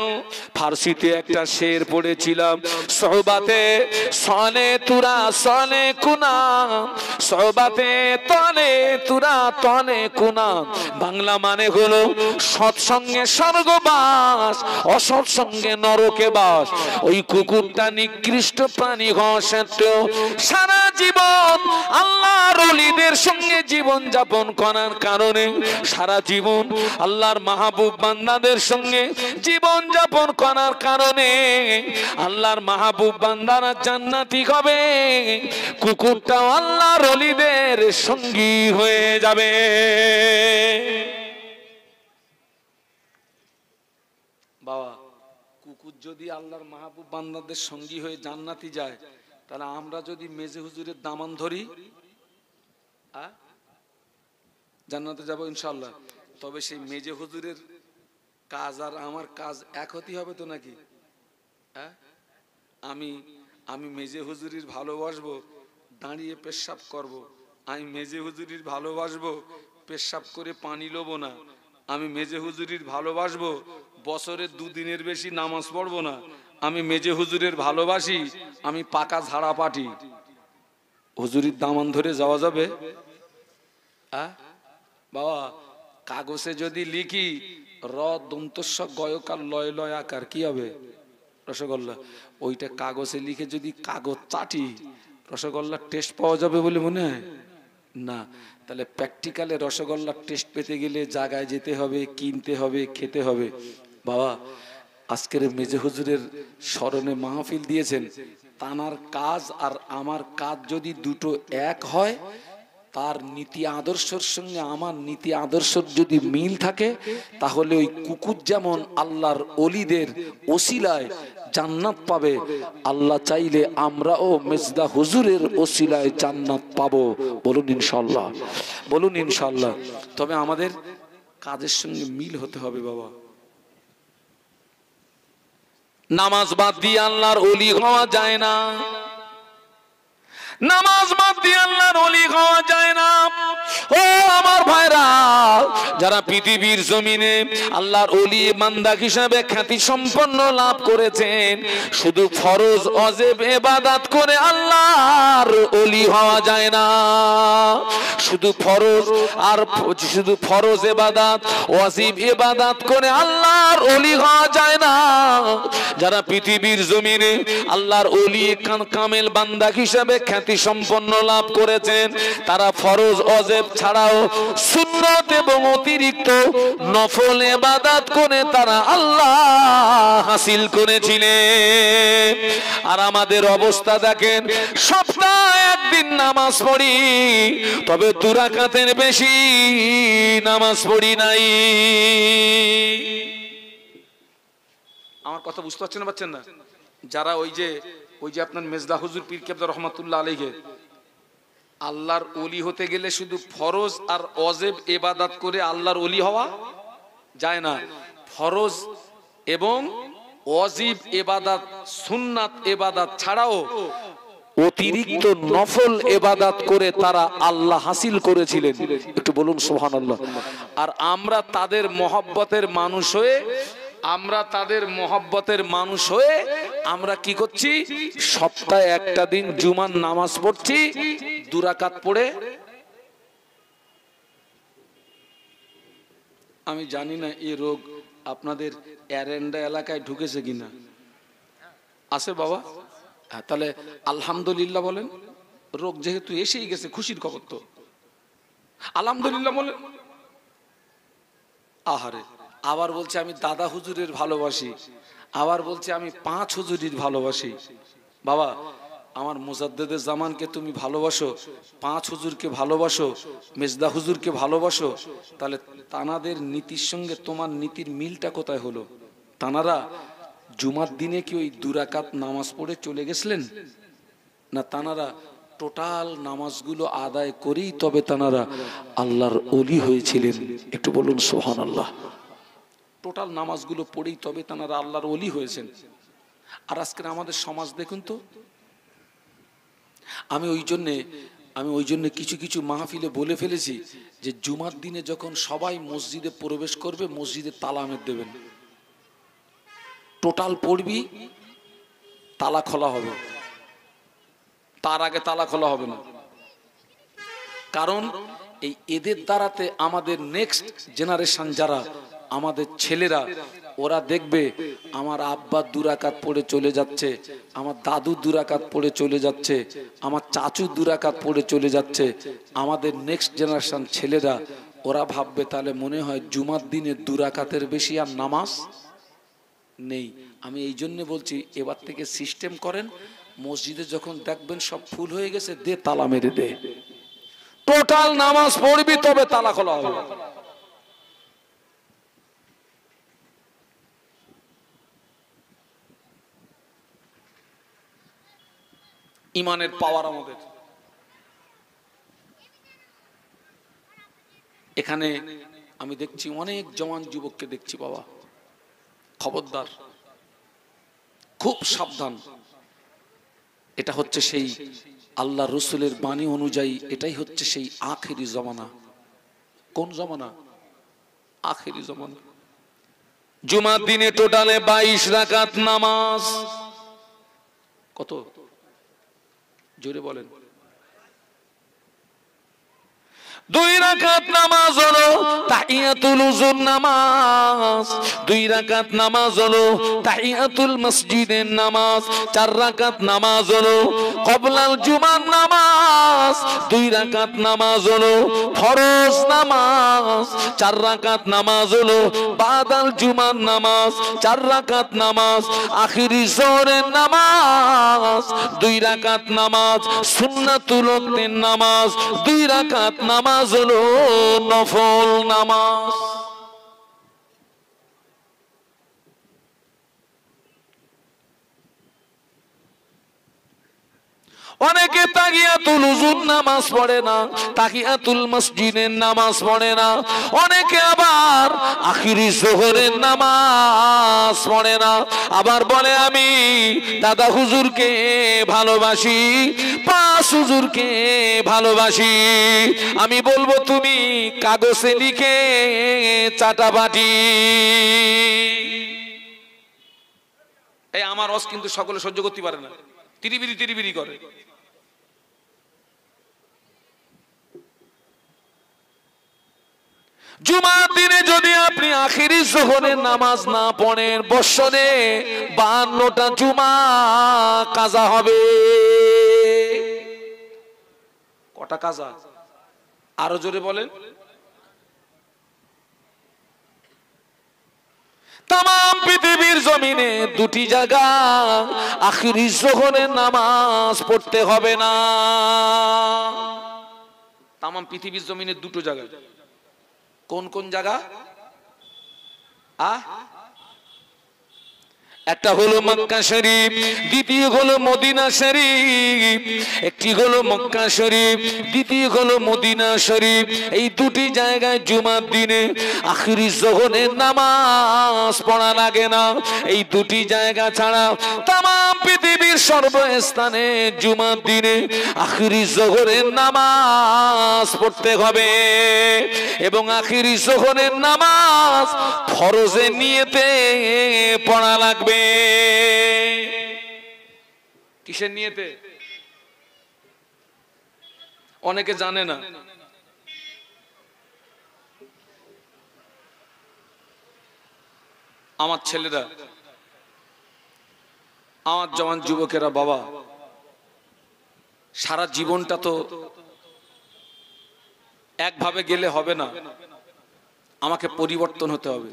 ফার্সিতে একটা শের পড়েছিলাম, সোহবাতে সনে তুরা সনে কুনা, সোহবাতে তনে তুরা তনে কুনা। বাংলা মানে হলো সৎসঙ্গে স্বর্গবাস, অসৎসঙ্গে নরকে বাস। ওই কুকুরটা নিকৃষ্ট প্রাণী হওয়া সত্ত্বেও সারা জীবন আল্লাহর ওলিদের সঙ্গে জীবন যাপন করার কারণে, সারা জীবন আল্লাহর মাহবুব বান্দাদের সঙ্গে জীবন যাপন করার কারণে আল্লাহর মাহবুব বান্দারা জান্নাতি হবে। কুকুরটাও আল্লাহর ওলিদের সঙ্গী হয়ে যাবে। বাবা, কুকুর যদি আল্লাহর মাহবুব বান্দাদের সঙ্গী হয়ে জান্নাতি যায়, তাহলে আমরা যদি মেজে হুজুরের দামান ধরি জান্নাতে যাব ইনশাআল্লাহ। তবে সেই মেজে হুজুরের কাজ আর আমার কাজ এক হতে হবে তো নাকি? আমি মেজে হুজুরির ভালোবাসবো, দাঁড়িয়ে পেশাব করব। আমি মেজে হুজুরির ভালোবাসবো, পেশাব করে পানি লবো না। আমি মেজে হুজুরির ভালোবাসবো, বছরে 2 দিনের বেশি নামাজ পড়বো না। আমি মেজে হুজুরের ভালোবাসি, আমি পাকা ঝাড়া পাটি। হুজুরির দামান ধরে যাওয়া যাবে? বাবা, কাগজে যদি লিখি র দন্তস্ব গয়কার লয় লয় আকার, কি হবে? রসগোল্লা। ওইটা কাগজে লিখে যদি কাগজ চাটি, রসগোল্লার টেস্ট পাওয়া যাবে বলে মনে হয় না। তাহলে প্র্যাকটিক্যালে রসগোল্লার টেস্ট পেতে গেলে জায়গায় যেতে হবে, কিনতে হবে, খেতে হবে। বাবা, আজকের মেজে হুজুরের স্মরণে মাহফিল দিয়েছেন, তানার কাজ আর আমার কাজ যদি দুটো এক হয়, তার নীতি আদর্শের সঙ্গে আমার নীতি আদর্শের যদি মিল থাকে, তাহলে ওই কুকুর যেমন আল্লাহর ওলিদের ওসিলায় জান্নাত পাবে, আল্লাহ চাইলে আমরাও মেজদা হুজুরের ওসিলায় জান্নাত পাবো। বলুন ইনশাআল্লাহ, বলুন ইনশাআল্লাহ। তবে আমাদের কাজের সঙ্গে মিল হতে হবে বাবা। নামাজ বাদ দিয়ে আল্লাহর ওলি হওয়া যায় না, নামাজ বাদ দিয়ে আল্লাহর ওলি হওয়া যায় না। ও আমার ভাইরা, যারা পৃথিবীর জমিনে আল্লাহর ওলি বান্দা হিসাবে খ্যাতি সম্পন্ন লাভ করেছেন, শুধু ফরজ ওয়াজিব ইবাদত করে আল্লাহর ওলি হওয়া যায় না। শুধু ফরজ আর শুধু ফরজ ইবাদত ওয়াজিব ইবাদত করে আল্লাহর ওলি হওয়া যায় না। যারা পৃথিবীর জমিনে আল্লাহর ওলি কামেল বান্দা হিসাবে খ্যাতি শক্তি সম্পন্ন লাভ করেছেন তারা ফরজ ওয়াজিব ছাড়াও সুন্নাত এবং অতিরিক্ত নফল ইবাদত করে তারা আল্লাহ হাসিল করেছিলেন। আর আমাদের অবস্থা দেখেন, সপ্তাহে একদিন নামাজ পড়ি, তবে 2 রাকাতের বেশি নামাজ পড়ি নাই। আমার কথা বুঝতে পারছেন না? যারা ওই যে আপনার মেজদা হুজুর পীর কেবলা রহমাতুল্লাহ আলাইহি, আল্লাহর ওলি হতে গেলে শুধু ফরজ আর ওয়াজিব ইবাদত করে আল্লাহর ওলি হওয়া যায় না। ফরজ এবং ওয়াজিব ইবাদত, সুন্নাত ইবাদত ছাড়াও অতিরিক্ত নফল ইবাদত করে তারা আল্লাহ হাসিল করেছিলেন। একটু বলুন সুবহানাল্লাহ। আর আমরা তাদের মহব্বতের মানুষ হয়ে আমরা কি করছি? সপ্তাহে একটা দিন জুমার নামাজ পড়ছি, 2 রাকাত পড়ে। আমি জানি না এই রোগ আপনাদের এরেন্ডা এলাকায় ঢুকেছে কিনা। আছে বাবা? তাহলে আলহামদুলিল্লাহ বলেন। রোগ যেহেতু এসেই গেছে, খুশির খবর তো আলহামদুলিল্লাহ বলেন। আহারে, আবার বলছে আমি দাদা হুজুরের ভালোবাসি, আবার বলছে আমি 5 হুজুরির ভালোবাসি। বাবা, আমার মুজাদ্দেদে জামানকে তুমি ভালোবাসো, 5 হুজুরকে ভালোবাসো, মেজদা হুজুরকে ভালোবাসো, তাহলে তানাদের নীতির সঙ্গে তোমার নীতির মিলটা কোথায় হলো? তানারা জুমার দিনে কি ওই 2 রাকাত নামাজ পড়ে চলে গেছিলেন? না তানারা টোটাল নামাজগুলো আদায় করেই তবে তানারা আল্লাহর ওলি হয়েছিলেন? একটু বলুন সুবহানাল্লাহ। টোটাল নামাজগুলো পড়েই তবে তানারা আল্লাহর ওলি হয়েছেন। আর আজকের আমাদের সমাজ দেখুন তো। আমি ওই জন্য কিছু মাহফিলে বলে ফেলেছি যে জুমার দিনে যখন সবাই মসজিদে প্রবেশ করবে, মসজিদে তালা মেরে দেবেন। টোটাল পড়বি, তালা খোলা হবে, তার আগে তালা খোলা হবে না। কারণ এই এদের দ্বারাতে আমাদের নেক্সট জেনারেশন যারা আমাদের ছেলেরা, ওরা দেখবে আমার আব্বা 2 রাকাত পড়ে চলে যাচ্ছে, আমার দাদু 2 রাকাত পড়ে চলে যাচ্ছে, আমার চাচু 2 রাকাত পড়ে চলে যাচ্ছে। আমাদের নেক্সট জেনারেশন ছেলেরা ওরা ভাববে তাহলে মনে হয় জুমার দিনে 2 রাকাতের বেশি আর নামাজ নেই। আমি এই জন্য বলছি এবার থেকে সিস্টেম করেন, মসজিদে যখন দেখবেন সব ফুল হয়ে গেছে, দে তালা মেরে দে, টোটাল নামাজ পড়বি তবে তালা খোলা হবে। ইমানের পাওয়ার আমাদের এখানে। আমি দেখছি অনেক জওয়ান যুবককে দেখছি, বাবা খবরদার, খুব সাবধান। এটা হচ্ছে সেই আল্লাহ রসুলের বাণী অনুযায়ী এটাই হচ্ছে সেই আখেরি জমানা। কোন জমানা? আখেরি জমানা। জুমার দিনে টোটালে 22 রাকাত নামাজ। কত জোরে বলেন? 2 রাকাত নামাজ হলো তাহিয়াতুল উযুর নামাজ, 2 রাকাত নামাজ হলো তাহিয়াতুল মসজিদের নামাজ, 4 রাকাত নামাজ হলো ক্বাবলাল জুমার নামাজ, 2 রাকাত নামাজ হলো ফরজ নামাজ, 4 রাকাত নামাজ হলো বাদাল জুমার নামাজ, 4 রাকাত নামাজ আখিরি যোহরের নামাজ, 2 রাকাত নামাজ সুন্নাতুল ওয়াক্তের নামাজ, 2 রাকাত নামাজ হলো নফল নামাজ। অনেকে তাহিয়াতুল উযুর নামাজ পড়ে না, তাহিয়াতুল মসজিদের নামাজ পড়ে না, অনেকে আবার আখিরি যোহরের নামাজ পড়ে না। আবার বলে আমি দাদা হুজুরকে ভালোবাসি, 5 হুজুরকে ভালোবাসি। আমি বলবো তুমি কাগজে লিখে চাটাবাটি। এই আমার রস কিন্তু সকলে সহ্য করতে পারে না, তিরিবিরি করে। জুমার দিনে যদি আপনি আখিরি যোহরের নামাজ না পড়েন, বৎসরে 52টা জুমা কাজা হবে। কটা কাজা? আরো জোরে বলেন। তামাম পৃথিবীর জমিনে দুটি জায়গা আখিরি যোহরের নামাজ পড়তে হবে না। তামাম পৃথিবীর জমিনে দুটো জায়গা। কোন কোন জায়গা? একটা হলো মক্কা শরীফ, দ্বিতীয় হলো মদিনা শরীফ। একটি হলো মক্কা শরীফ, দ্বিতীয় হলো মদিনা শরীফ। এই দুটি জায়গায় জুমার দিনে আখিরি যোহরের নামাজ পড়া লাগে না। এই দুটি জায়গা ছাড়া তামাম পৃথিবীর সর্বস্থানে জুমার দিনে আখিরি যোহরের নামাজ পড়তে হবে। এবং আখিরি যোহরের নামাজ ফরজে নিয়তে পড়া লাগবে। কিসের নিয়তে? অনেকে জানে না। আমার ছেলেরা, আমার জওয়ান যুবকেরা, বাবা সারা জীবনটা তো একভাবে গেলে হবে না, আমাকে পরিবর্তন হতে হবে,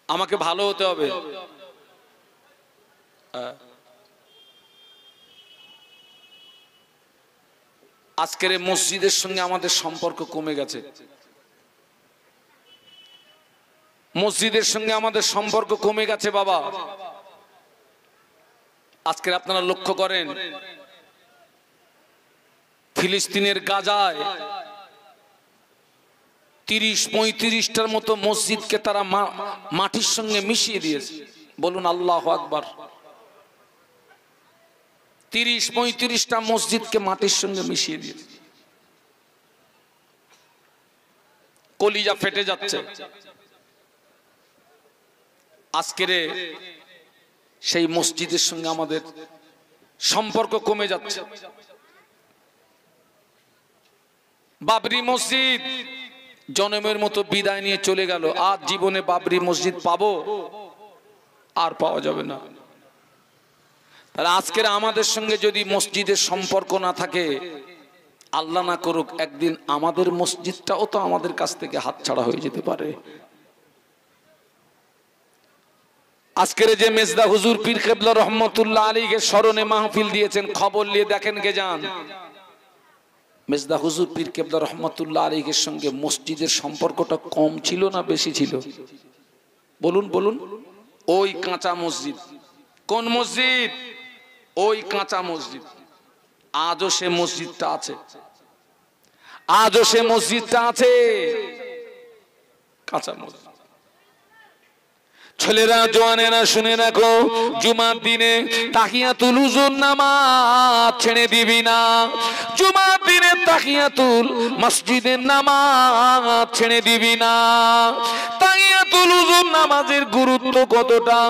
আমাকে ভালো হতে হবে। আজকের মসজিদের সঙ্গে আমাদের সম্পর্ক কমে গেছে। মসজিদের সঙ্গে আমাদের সম্পর্ক কমে গেছে বাবা। আজকের আপনারা লক্ষ্য করেন, ফিলিস্তিনের গাজায় 30-35টার মতো মসজিদকে তারা মাটির সঙ্গে মিশিয়ে দিয়েছে। বলুন আল্লাহু আকবার। 30-35টা মসজিদকে মাটির সঙ্গে মিশিয়ে দিয়েছে। কলিজা ফেটে যাচ্ছে। আজকের সেই মসজিদের সঙ্গে আমাদের সম্পর্ক কমে যাচ্ছে। বাবরি মসজিদ জনমের মতো বিদায় নিয়ে চলে গেল। আজ জীবনে বাবরি মসজিদ পাবো? আর পাওয়া যাবে না। তাহলে আজকের আমাদের সঙ্গে যদি মসজিদের সম্পর্ক না থাকে, আল্লাহ না করুক একদিন আমাদের মসজিদটাও তো আমাদের কাছ থেকে হাতছাড়া হয়ে যেতে পারে। আজকের যে মেজদা হুজুর পীর কেবলা রহমতুল্লাহ আলীকে স্মরণে মাহফিল দিয়েছেন, খবর নিয়ে দেখেন কে যান। মেজদা হুজুর পীর কেবলা রহমতুল্লাহ আলীর সঙ্গে মসজিদের সম্পর্কটা কম ছিল না বেশি ছিল? বলুন বলুন। ওই কাঁচা মসজিদ। কোন মসজিদ? ওই কাঁচা মসজিদ। আজও সে মসজিদটা আছে, আজও সে মসজিদটা আছে, কাঁচা মসজিদ। ছেলেরা, জওয়ানেরা শুনে রাখো, জুমার দিনে তাহিয়াতুল উযুর নামাজ ছেড়ে দিবি না। জুমার দিনে তাহিয়াতুল মসজিদের নামাজ ছেড়ে দিবি না। তাহিয়াতুল উযুর নামাজের গুরুত্ব কতটা!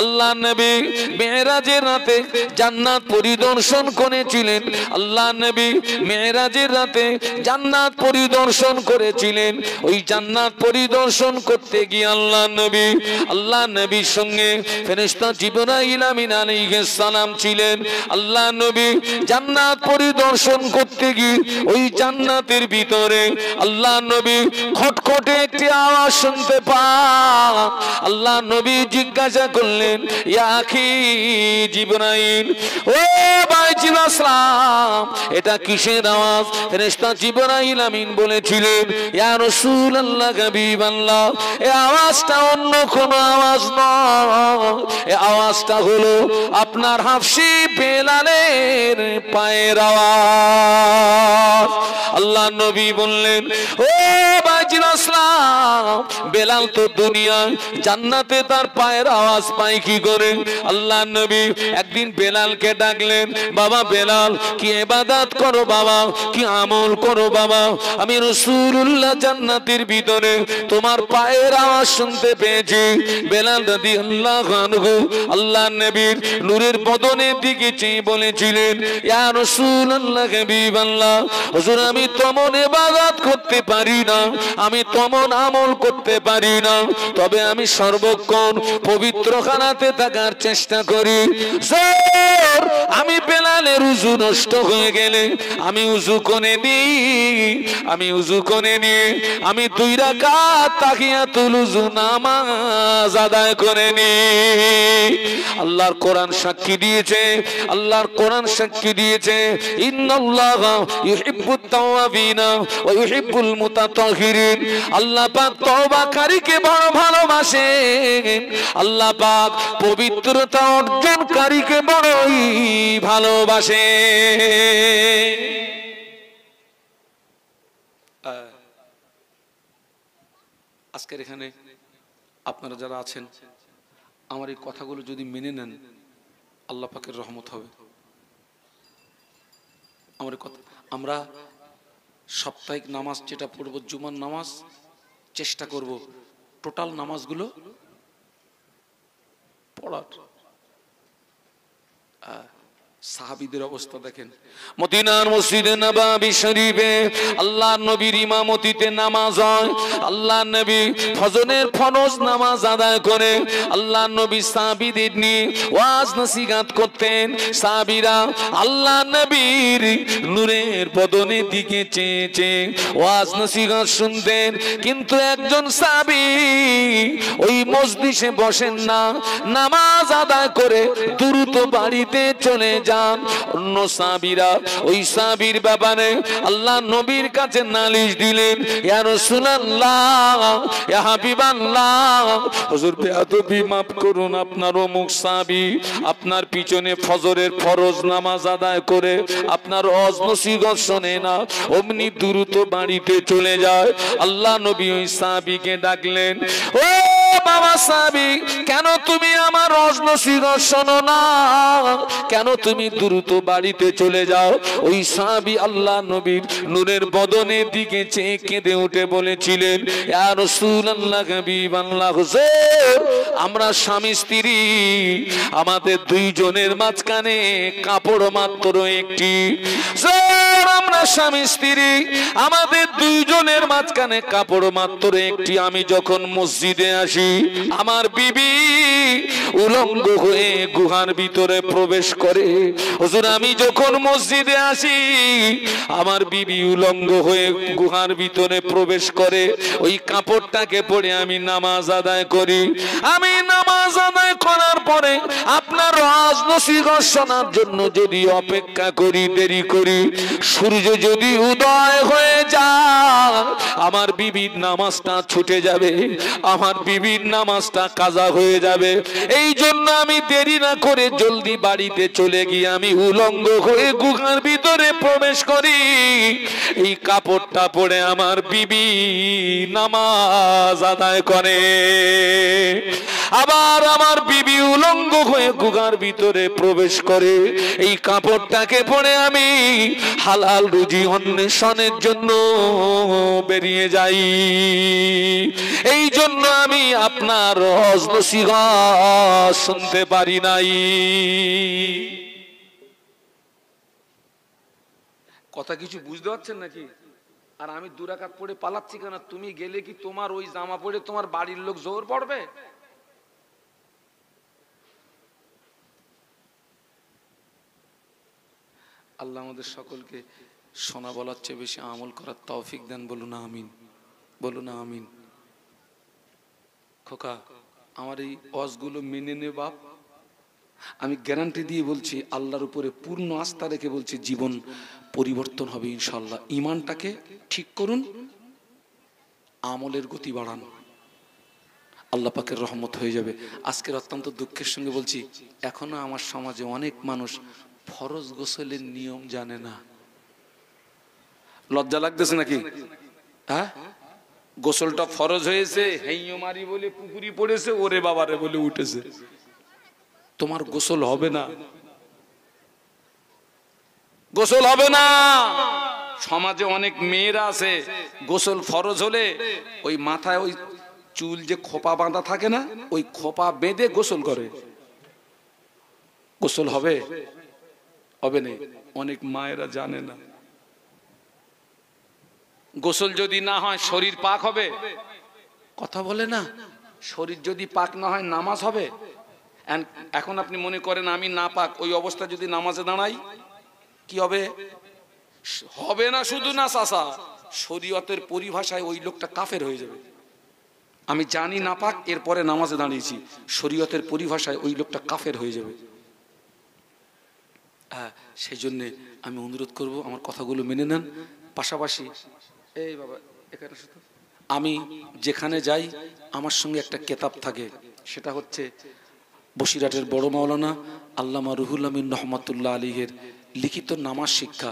আল্লাহ নবী মেরাজের রাতে জান্নাত পরিদর্শন করেছিলেন। আল্লাহ নবী মেরাজের রাতে জান্নাত পরিদর্শন করেছিলেন। ওই জান্নাত পরিদর্শন করতে গিয়ে আল্লাহ নবীর সঙ্গে ফেরেশতা জিবরাইল আমিন আলাইহিস সালাম ছিলেন। আল্লাহ নবী জান্নাত পরিদর্শন করতে গিয়ে ওই জান্নাতের ভিতরে আল্লাহ নবী খটখটে একটি আওয়াজ শুনতে পান। আল্লাহ নবী জিজ্ঞাসা করলেন, ইয়া আখি জিবরাইল, ও ভাই জিবরাইল, এটা কিসের আওয়াজ? ফেরেশতা জিবরাইল আমিন বলেছিলেন, ইয়া রাসূলুল্লাহ, হাবিবাল্লাহ, এই আওয়াজটা অন্য কোনো আওয়াজ নয়, এই আওয়াজটা হলো আপনার হাফসি বেলালের পায়ের আওয়াজ। আল্লাহ নবী বললেন, ও ভাই জিবরাইল, বেলাল তো দুনিয়ায়, জান্নাতে তার পায়ের আওয়াজ পায় কি করে? আল্লাহ নবী একদিন বেলালকে ডাকলেন, বাবা বেলাল, কি ইবাদত করো বাবা, কি আমল করো বাবা? আমি রাসূলুল্লাহ জান্নাতের ভিতরে তোমার পায়ের আওয়াজ শুনতে পেয়েছি। বেলাল রাদিয়াল্লাহু আনহু আল্লাহ নবীর নূরের বদনের দিকে চেয়ে বলেছিলেন, ইয়া রাসূলুল্লাহ, হাবিবাল্লাহ, হুজুর আমি তেমন ইবাদত করতে পারি না, আমি তেমন আমল করতে পারি না, তবে আমি সর্বক্ষণ পবিত্র খানাতে থাকার চেষ্টা করি। আমি বেলালের উযু নষ্ট হয়ে গেলে আমি উযু করে নিই, আমি 2 রাকাত তাহিয়াতুল উযু নামাজ আদায় করে নিই। আল্লাহর কোরআন সাক্ষী দিয়েছে, ইন্নাল্লাহা ইউহিব্বুত তাওয়াবিনা ওয়া ইউহিব্বুল মুতাতাহহিরিন। আল্লাহ পাক তওবাকারীকে বড় ভালোবাসেন, আল্লাহ পাক পবিত্রতা অর্জনকারীকে বড়ই ভালোবাসেন। আজকের এখানে আপনারা যারা আছেন, আমার এই কথাগুলো যদি মেনে নেন, আল্লাহ পাকের রহমত হবে। আমরা সাপ্তাহিক নামাজ যেটা পড়ব, জুমার নামাজ, চেষ্টা করব টোটাল নামাজগুলো পড়ার। সাহাবীদের অবস্থা দেখেন, মদিনার মসজিদে নববী শরীফে আল্লাহর নবীর ইমামতিতে নামাজ হয়। আল্লাহর নবী ফজরের ফরজ নামাজ আদায় করে আল্লাহর নবী সাহাবীদের নিয়ে ওয়াজ নসিহত করতেন। সাহাবীরা আল্লাহর নবীর নূরের বদনের দিকে চেয়ে চেয়ে ওয়াজ নসিহত শুনতেন, কিন্তু একজন সাহাবী ওই মজলিসে বসেন না, নামাজ আদায় করে দ্রুত বাড়িতে চলে যান। অন্য সাহাবীরা ওই সাহাবীর ব্যাপারে আল্লাহ নবীর কাছে নালিশ দিলেন, ইয়া রাসূলুল্লাহ, ইয়া হাবিবাল্লাহ, হুজুর বেয়াদবি মাফ করুন, আপনার অমুক সাহাবী আপনার পিছনে ফজরের ফরজ নামাজ আদায় করে আপনার ওয়াজ নসিহত শোনে না, অমনি দ্রুত বাড়িতে চলে যায়। আল্লাহ নবী ওই সাহাবীকে ডাকলেন, ও বাবা সাহাবী, কেন তুমি আমার ওয়াজ নসিহত শোনো না? কেন তুমি দ্রুত বাড়িতে চলে যাও? ওই সাহাবী আল্লাহ নবীর নূরের বদনের দিকে চেয়ে কেঁদে উঠে বলেছিলেন, ইয়া রাসূলুল্লাহ, হাবিবাল্লাহ, হুজুর, আমরা স্বামী স্ত্রী, আমাদের 2 জনের মাঝখানে কাপড় মাত্র একটি। আমরা স্বামী স্ত্রী, আমাদের 2 জনের মাঝখানে কাপড় মাত্র একটি। আমি যখন মসজিদে আসি, আমার বিবি উলঙ্গ হয়ে গুহার ভিতরে প্রবেশ করে। হুজুর, আমি যখন মসজিদে আসি, আমার বিবি উলঙ্গ হয়ে গুহার ভিতরে প্রবেশ করে, ওই কাপড়টাকে পরে আমি নামাজ আদায় করি। আমি নামাজ আদায় করার পরে আপনার ওয়াজ নসিহত শোনার জন্য যদি অপেক্ষা করি, দেরি করি, সূর্য যদি উদয় হয়ে যায়, আমার বিবির নামাজটা ছুটে যাবে, আমার বিবির নামাজটা কাজা হয়ে যাবে। এই জন্য আমি দেরি না করে জলদি বাড়িতে চলে গিয়ে আমি উলঙ্গ হয়ে গুহার ভিতরে প্রবেশ করি। এই কাপড়টা পরে আমার বিবি নামাজ আদায় করে। আবার আমার বিবি উলঙ্গ হয়ে গুহার ভিতরে প্রবেশ করে। এই কাপড়টাকে পরে আমি হালাল রুজি অন্বেষণের জন্য বেরিয়ে যাই। এই জন্য আমি আপনার ওয়াজ নসিহত শুনতে পারি নাই। কথা কিছু বুঝতে পারছেন নাকি? আর আমি 2 রাকাত পড়ে পালাচ্ছি কেন? তুমি গেলে কি তোমার ওই জামা পরে তোমার বাড়ির লোক জোর পড়বে? আল্লাহ আমাদের সকলকে শোনা বলার চেয়ে বেশি আমল করার তৌফিক দেন। বলুন আমিন, বলুন আমিন। খোকা, আমার এই ওয়াজগুলো মেনে নে বাপ। আমি গ্যারান্টি দিয়ে বলছি, আল্লাহর উপরে পূর্ণ আস্থা রেখে বলছি, জীবন পরিবর্তন হবে ইনশাআল্লাহ। ঈমানটাকে ঠিক করুন, আমলের গতি বাড়ান, আল্লাহ পাকের রহমত হয়ে যাবে। আজকের অত্যন্ত দুঃখের সঙ্গে বলছি, এখনো আমার সমাজে অনেক মানুষ ফরজ গোসলের নিয়ম জানে না। লজ্জা লাগতেছে নাকি? হ্যাঁ, গোসলটা ফরজ হয়েছে, হেইয়ো মারি বলে পুকুরি পড়েছে, ওরে বাবারে বলে উঠেছে। তোমার গোসল হবে না, গোসল হবে না। সমাজে অনেক মেয়েরা আছে, গোসল ফরজ হলে ওই মাথায় ওই চুল যে খোপা বাঁধা থাকে না, ওই খোপা বেঁধে গোসল করে। গোসল হবে? হবে না। অনেক মায়েরা জানে না। গোসল যদি না হয় শরীর পাক হবে? কথা বলে না। শরীর যদি পাক না হয় নামাজ হবে? এখন আপনি মনে করেন আমি না পাক, ওই অবস্থা যদি নামাজে দাঁড়াই কি হবে? হবে না শুধু না চাচা, শরীয়তের পরিভাষায় ওই লোকটা কাফের হয়ে যাবে। আমি জানি না পাক, এরপরে নামাজে দাঁড়িয়েছি, শরীয়তের পরিভাষায় ওই লোকটা কাফের হয়ে যাবে। সেই জন্যে আমি অনুরোধ করব আমার কথাগুলো মেনে নেন। পাশাপাশি এই বাবা এখানে শুধু আমি যেখানে যাই আমার সঙ্গে একটা কেতাব থাকে, সেটা হচ্ছে বসিরহাটের বড় মাওলানা আল্লামা রুহুল আমিন রহমাতুল্লাহ আলীর লিখিত নামাজ শিক্ষা।